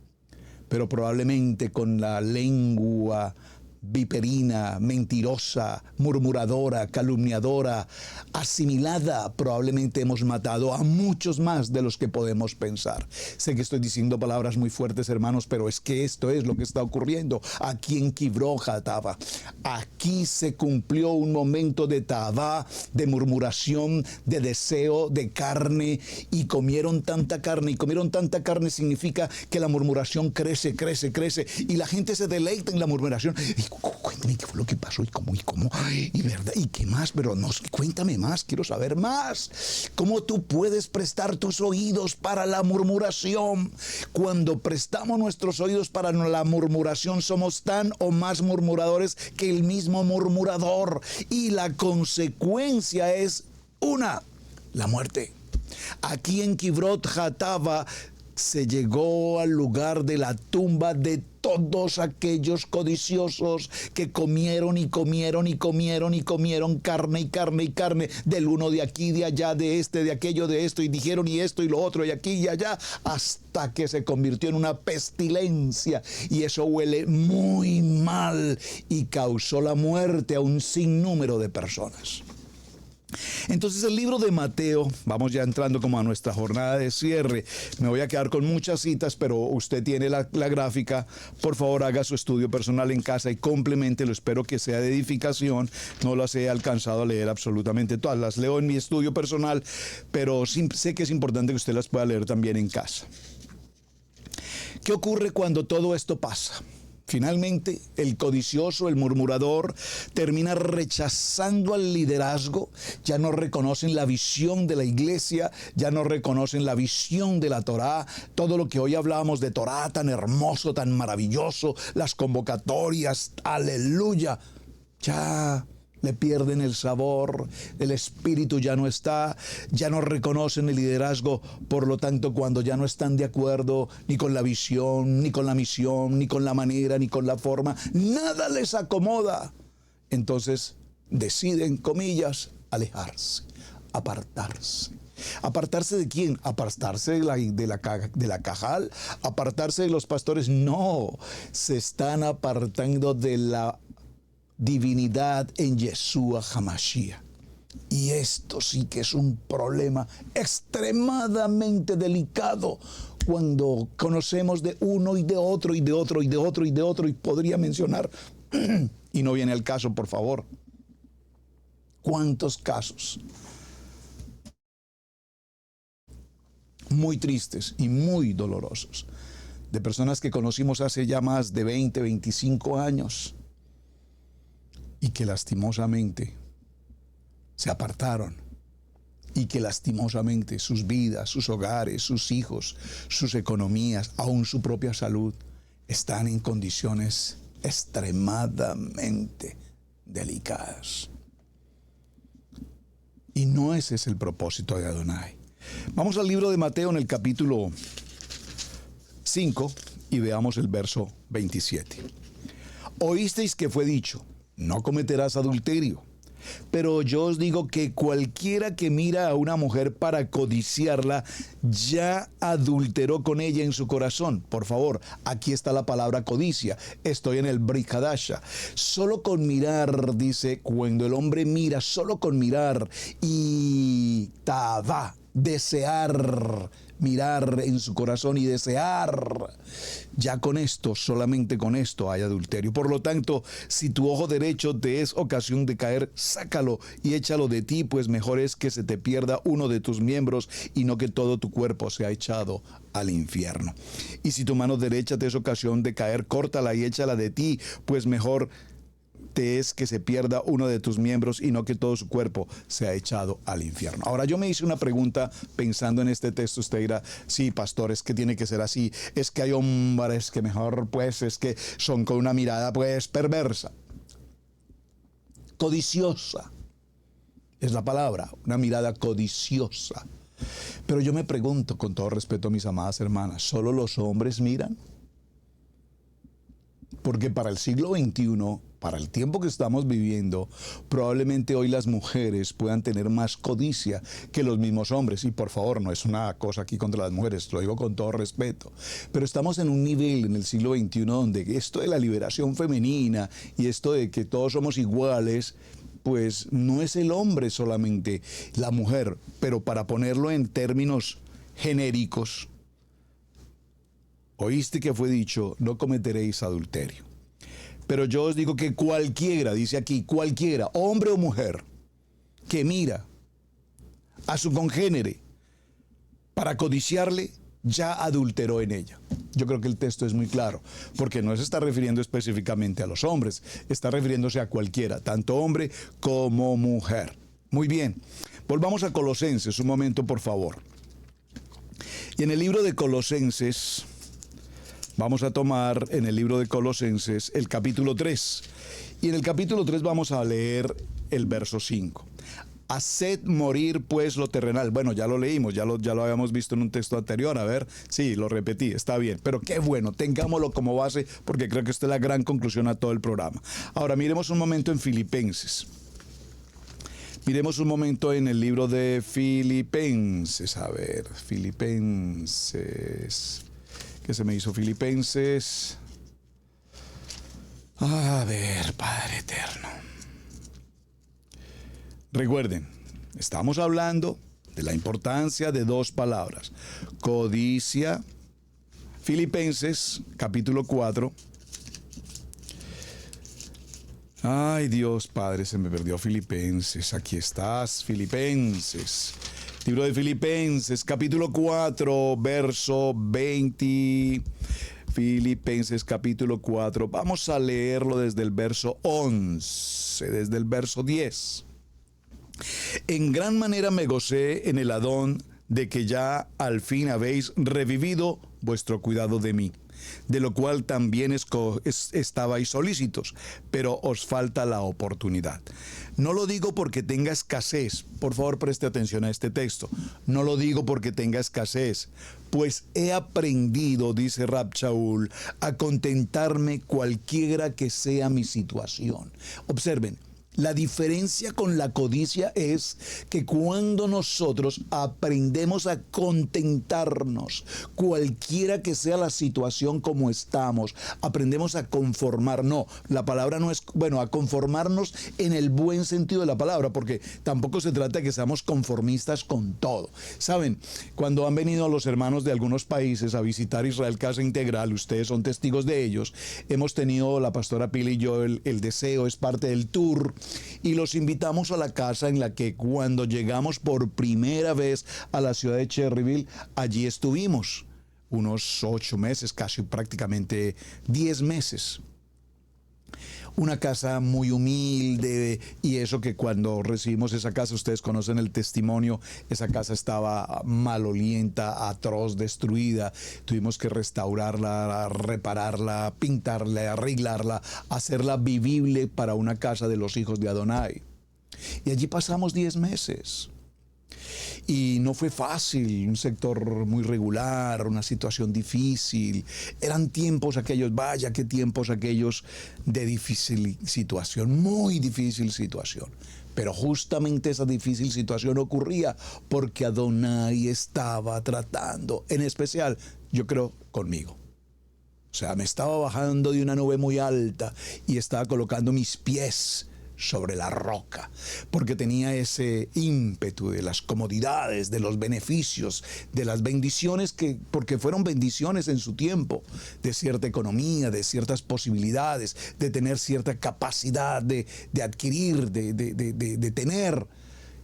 pero probablemente con la lengua viperina, mentirosa, murmuradora, calumniadora, asimilada, probablemente hemos matado a muchos más de los que podemos pensar. Sé que estoy diciendo palabras muy fuertes, hermanos, pero es que esto es lo que está ocurriendo aquí en Kibrot Hatava. Aquí se cumplió un momento de tabá, de murmuración, de deseo, de carne, y comieron tanta carne, significa que la murmuración crece, y la gente se deleita en la murmuración. Cuéntame qué fue lo que pasó y cómo, y verdad, y qué más, pero no, cuéntame más, quiero saber más. ¿Cómo tú puedes prestar tus oídos para la murmuración? Cuando prestamos nuestros oídos para la murmuración, somos tan o más murmuradores que el mismo murmurador, y la consecuencia es la muerte. Aquí en Kibrot Hatava se llegó al lugar de la tumba de todos aquellos codiciosos que comieron carne del uno, de aquí, de allá, de este, de aquello, de esto, y dijeron y esto y lo otro, y aquí y allá, hasta que se convirtió en una pestilencia, y eso huele muy mal y causó la muerte a un sinnúmero de personas. Entonces el libro de Mateo, vamos ya entrando como a nuestra jornada de cierre. Me voy a quedar con muchas citas, pero usted tiene la gráfica. Por favor, haga su estudio personal en casa y compleméntelo. Espero que sea de edificación. No las he alcanzado a leer absolutamente todas. Las leo en mi estudio personal, pero sé que es importante que usted las pueda leer también en casa. ¿Qué ocurre cuando todo esto pasa? Finalmente, el codicioso, el murmurador, termina rechazando al liderazgo. Ya no reconocen la visión de la iglesia, ya no reconocen la visión de la Torá. Todo lo que hoy hablábamos de Torá, tan hermoso, tan maravilloso, las convocatorias, aleluya, ya le pierden el sabor, el espíritu ya no está, ya no reconocen el liderazgo. Por lo tanto, cuando ya no están de acuerdo ni con la visión, ni con la misión, ni con la manera, ni con la forma, nada les acomoda, entonces deciden, comillas, alejarse, apartarse. ¿Apartarse de quién? ¿Apartarse de la cajal? ¿Apartarse de los pastores? No, se están apartando de la divinidad en Yeshua HaMashiach. Y esto sí que es un problema extremadamente delicado cuando conocemos de uno y de otro y de otro y de otro y de otro, y podría mencionar, y no viene al caso, por favor, cuántos casos muy tristes y muy dolorosos de personas que conocimos hace ya más de 20, 25 años, y que lastimosamente se apartaron, y que lastimosamente sus vidas, sus hogares, sus hijos, sus economías, aún su propia salud, están en condiciones extremadamente delicadas. Y no ese es el propósito de Adonai. Vamos al libro de Mateo en el capítulo 5 y veamos el verso 27. Oísteis que fue dicho, no cometerás adulterio. Pero yo os digo que cualquiera que mira a una mujer para codiciarla, ya adulteró con ella en su corazón. Por favor, aquí está la palabra codicia. Estoy en el Brit Hadasha. Solo con mirar, dice, cuando el hombre mira, solo con mirar y tava, desear, mirar en su corazón y desear, ya con esto, solamente con esto hay adulterio. Por lo tanto, si tu ojo derecho te es ocasión de caer, sácalo y échalo de ti, pues mejor es que se te pierda uno de tus miembros y no que todo tu cuerpo sea echado al infierno. Y si tu mano derecha te es ocasión de caer, córtala y échala de ti, pues mejor te es que se pierda uno de tus miembros y no que todo su cuerpo sea echado al infierno. Ahora, yo me hice una pregunta pensando en este texto. Usted dirá, sí, pastor, es que tiene que ser así. Es que hay hombres que mejor, pues, es que son con una mirada, pues, perversa. Codiciosa es la palabra, una mirada codiciosa. Pero yo me pregunto, con todo respeto a mis amadas hermanas, ¿solo los hombres miran? Porque para el siglo XXI, para el tiempo que estamos viviendo, probablemente hoy las mujeres puedan tener más codicia que los mismos hombres. Y por favor, no es una cosa aquí contra las mujeres, lo digo con todo respeto. Pero estamos en un nivel en el siglo XXI donde esto de la liberación femenina y esto de que todos somos iguales, pues no es el hombre solamente, la mujer. Pero para ponerlo en términos genéricos, oíste que fue dicho, no cometeréis adulterio. Pero yo os digo que cualquiera, dice aquí, cualquiera, hombre o mujer, que mira a su congénere para codiciarle, ya adulteró en ella. Yo creo que el texto es muy claro, porque no se está refiriendo específicamente a los hombres, está refiriéndose a cualquiera, tanto hombre como mujer. Muy bien, volvamos a Colosenses, un momento por favor. Y en el libro de Colosenses, vamos a tomar en el libro de Colosenses el capítulo 3. Y en el capítulo 3 vamos a leer el verso 5. Haced morir pues lo terrenal. Bueno, ya lo leímos, ya lo habíamos visto en un texto anterior. A ver, sí, lo repetí, está bien. Pero qué bueno, tengámoslo como base porque creo que esta es la gran conclusión a todo el programa. Ahora, miremos un momento en Filipenses. Miremos un momento en el libro de Filipenses. A ver, Filipenses. ¿Qué se me hizo? Filipenses. A ver, Padre eterno. Recuerden, estamos hablando de la importancia de dos palabras. Codicia. Filipenses, capítulo 4. Ay, Dios Padre, se me perdió Filipenses. Aquí estás, Filipenses. Libro de Filipenses, capítulo 4, verso 20. Filipenses, capítulo 4. Vamos a leerlo desde el verso 11, desde el verso 10. En gran manera me gocé en el Adón de que ya al fin habéis revivido vuestro cuidado de mí, de lo cual también estabais solícitos, pero os falta la oportunidad. No lo digo porque tenga escasez, por favor preste atención a este texto, no lo digo porque tenga escasez, pues he aprendido, dice Rab Shaul, a contentarme cualquiera que sea mi situación. Observen, la diferencia con la codicia es que cuando nosotros aprendemos a contentarnos, cualquiera que sea la situación como estamos, aprendemos a conformar, no, la palabra no es, bueno, a conformarnos en el buen sentido de la palabra, porque tampoco se trata de que seamos conformistas con todo. Saben, cuando han venido los hermanos de algunos países a visitar Israel Casa Integral, ustedes son testigos de ellos, hemos tenido, la pastora Pili y yo, el deseo, es parte del tour, y los invitamos a la casa en la que cuando llegamos por primera vez a la ciudad de Cherryville, allí estuvimos unos 8 meses, casi prácticamente 10 meses. Una casa muy humilde, y eso que cuando recibimos esa casa, ustedes conocen el testimonio, esa casa estaba malolienta, atroz, destruida. Tuvimos que restaurarla, repararla, pintarla, arreglarla, hacerla vivible para una casa de los hijos de Adonai. Y allí pasamos 10 meses. Y no fue fácil, un sector muy regular, una situación difícil. Eran tiempos aquellos, vaya qué tiempos aquellos de difícil situación, muy difícil situación. Pero justamente esa difícil situación ocurría porque Adonai estaba tratando, en especial, yo creo, conmigo. O sea, me estaba bajando de una nube muy alta y estaba colocando mis pies sobre la roca, porque tenía ese ímpetu de las comodidades, de los beneficios, de las bendiciones, porque fueron bendiciones en su tiempo, de cierta economía, de ciertas posibilidades, de tener cierta capacidad de adquirir, de tener.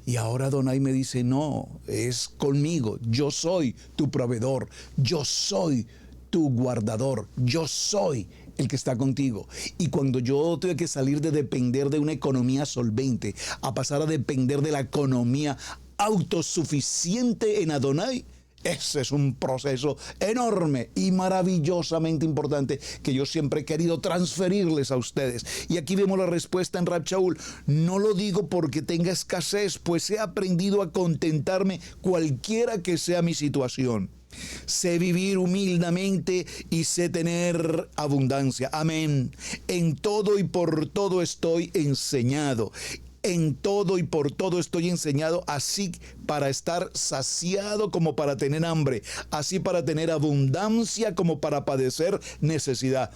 Y ahora Adonai me dice, no, es conmigo, yo soy tu proveedor, yo soy tu guardador, yo soy el que está contigo. Y cuando yo tuve que salir de depender de una economía solvente a pasar a depender de la economía autosuficiente en Adonai, ese es un proceso enorme y maravillosamente importante que yo siempre he querido transferirles a ustedes. Y aquí vemos la respuesta en Rab Shaul. No lo digo porque tenga escasez, pues he aprendido a contentarme cualquiera que sea mi situación. Sé vivir humildemente y sé tener abundancia. Amén. En todo y por todo estoy enseñado. En todo y por todo estoy enseñado, así para estar saciado como para tener hambre, así para tener abundancia como para padecer necesidad.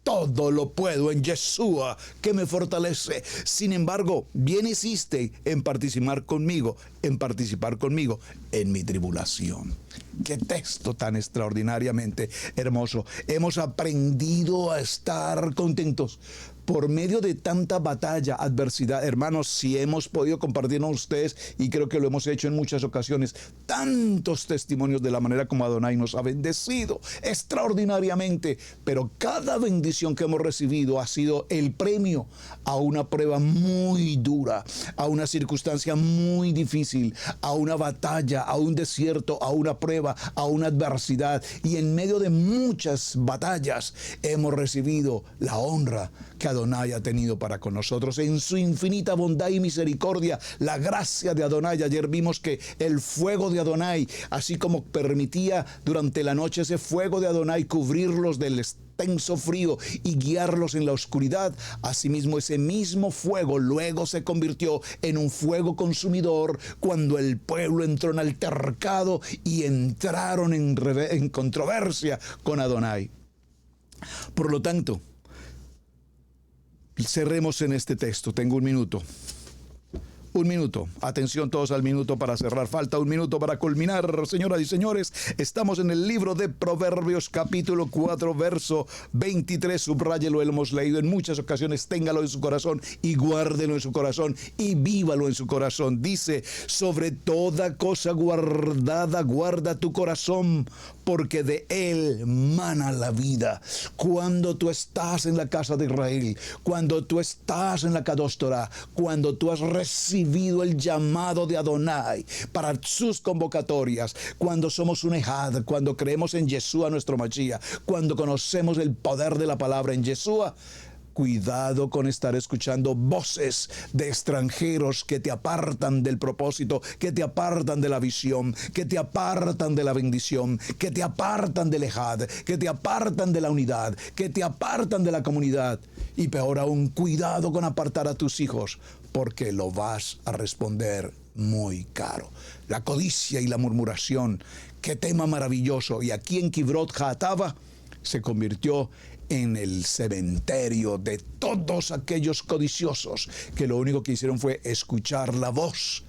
Todo lo puedo en Yeshua que me fortalece. Sin embargo, bien hiciste en participar conmigo en mi tribulación. Qué texto tan extraordinariamente hermoso. Hemos aprendido a estar contentos por medio de tanta batalla, adversidad. Hermanos, si hemos podido compartir con ustedes, y creo que lo hemos hecho en muchas ocasiones, tantos testimonios de la manera como Adonai nos ha bendecido extraordinariamente, pero cada bendición que hemos recibido ha sido el premio a una prueba muy dura, a una circunstancia muy difícil, a una batalla, a un desierto, a una prueba, a una adversidad. Y en medio de muchas batallas hemos recibido la honra que Adonai ha tenido para con nosotros en su infinita bondad y misericordia, la gracia de Adonai. Ayer vimos que el fuego de Adonai, así como permitía durante la noche ese fuego de Adonai cubrirlos del intenso frío y guiarlos en la oscuridad, asimismo ese mismo fuego luego se convirtió en un fuego consumidor cuando el pueblo entró en altercado y entraron en controversia con Adonai. Por lo tanto, cerremos en este texto. Tengo un minuto. Un minuto. Atención todos al minuto para cerrar. Falta un minuto para culminar. Señoras y señores, estamos en el libro de Proverbios, capítulo 4, verso 23. Subráyelo, lo hemos leído en muchas ocasiones. Téngalo en su corazón y guárdelo en su corazón y vívalo en su corazón. Dice, sobre toda cosa guardada, guarda tu corazón, porque de él mana la vida. Cuando tú estás en la casa de Israel, cuando tú estás en la Kadosh Torah, cuando tú has recibido el llamado de Adonai para sus convocatorias, cuando somos un ejad, cuando creemos en Yeshua nuestro Mashiach, cuando conocemos el poder de la palabra en Yeshua, cuidado con estar escuchando voces de extranjeros que te apartan del propósito, que te apartan de la visión, que te apartan de la bendición, que te apartan del ejad, que te apartan de la unidad, que te apartan de la comunidad. Y peor aún, cuidado con apartar a tus hijos, porque lo vas a responder muy caro. La codicia y la murmuración, qué tema maravilloso. Y aquí en Kivrot Haatava se convirtió en el cementerio de todos aquellos codiciosos que lo único que hicieron fue escuchar la voz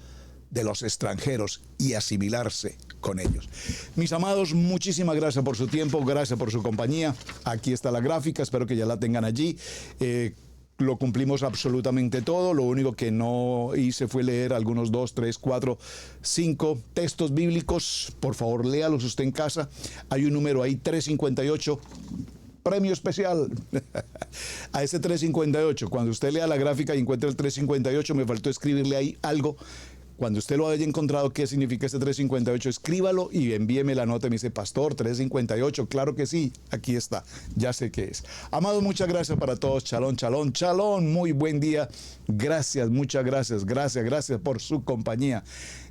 de los extranjeros y asimilarse con ellos. Mis amados, muchísimas gracias por su tiempo, gracias por su compañía. Aquí está la gráfica, espero que ya la tengan allí. Lo cumplimos absolutamente todo. Lo único que no hice fue leer algunos 2, 3, 4, 5 textos bíblicos. Por favor, léalos usted en casa. Hay un número ahí, 358. Premio especial a ese 358. Cuando usted lea la gráfica y encuentre el 358, me faltó escribirle ahí algo. Cuando usted lo haya encontrado, ¿qué significa este 358? Escríbalo y envíeme la nota. Me dice, pastor, 358, claro que sí, aquí está, ya sé qué es. Amados, muchas gracias para todos. Shalom, shalom, shalom, muy buen día. Gracias, muchas gracias, gracias por su compañía.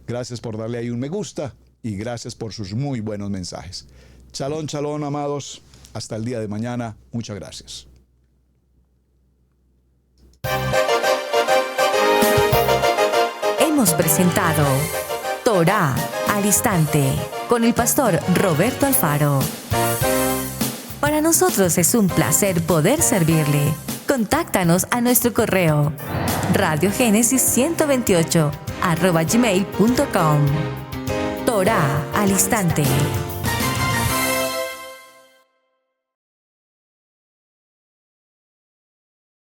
Gracias por darle ahí un me gusta y gracias por sus muy buenos mensajes. Shalom, shalom, amados. Hasta el día de mañana. Muchas gracias. Hemos presentado Torá al Instante con el pastor Roberto Alfaro. Para nosotros es un placer poder servirle. Contáctanos a nuestro correo radiogenesis128@gmail.com. Torá al Instante.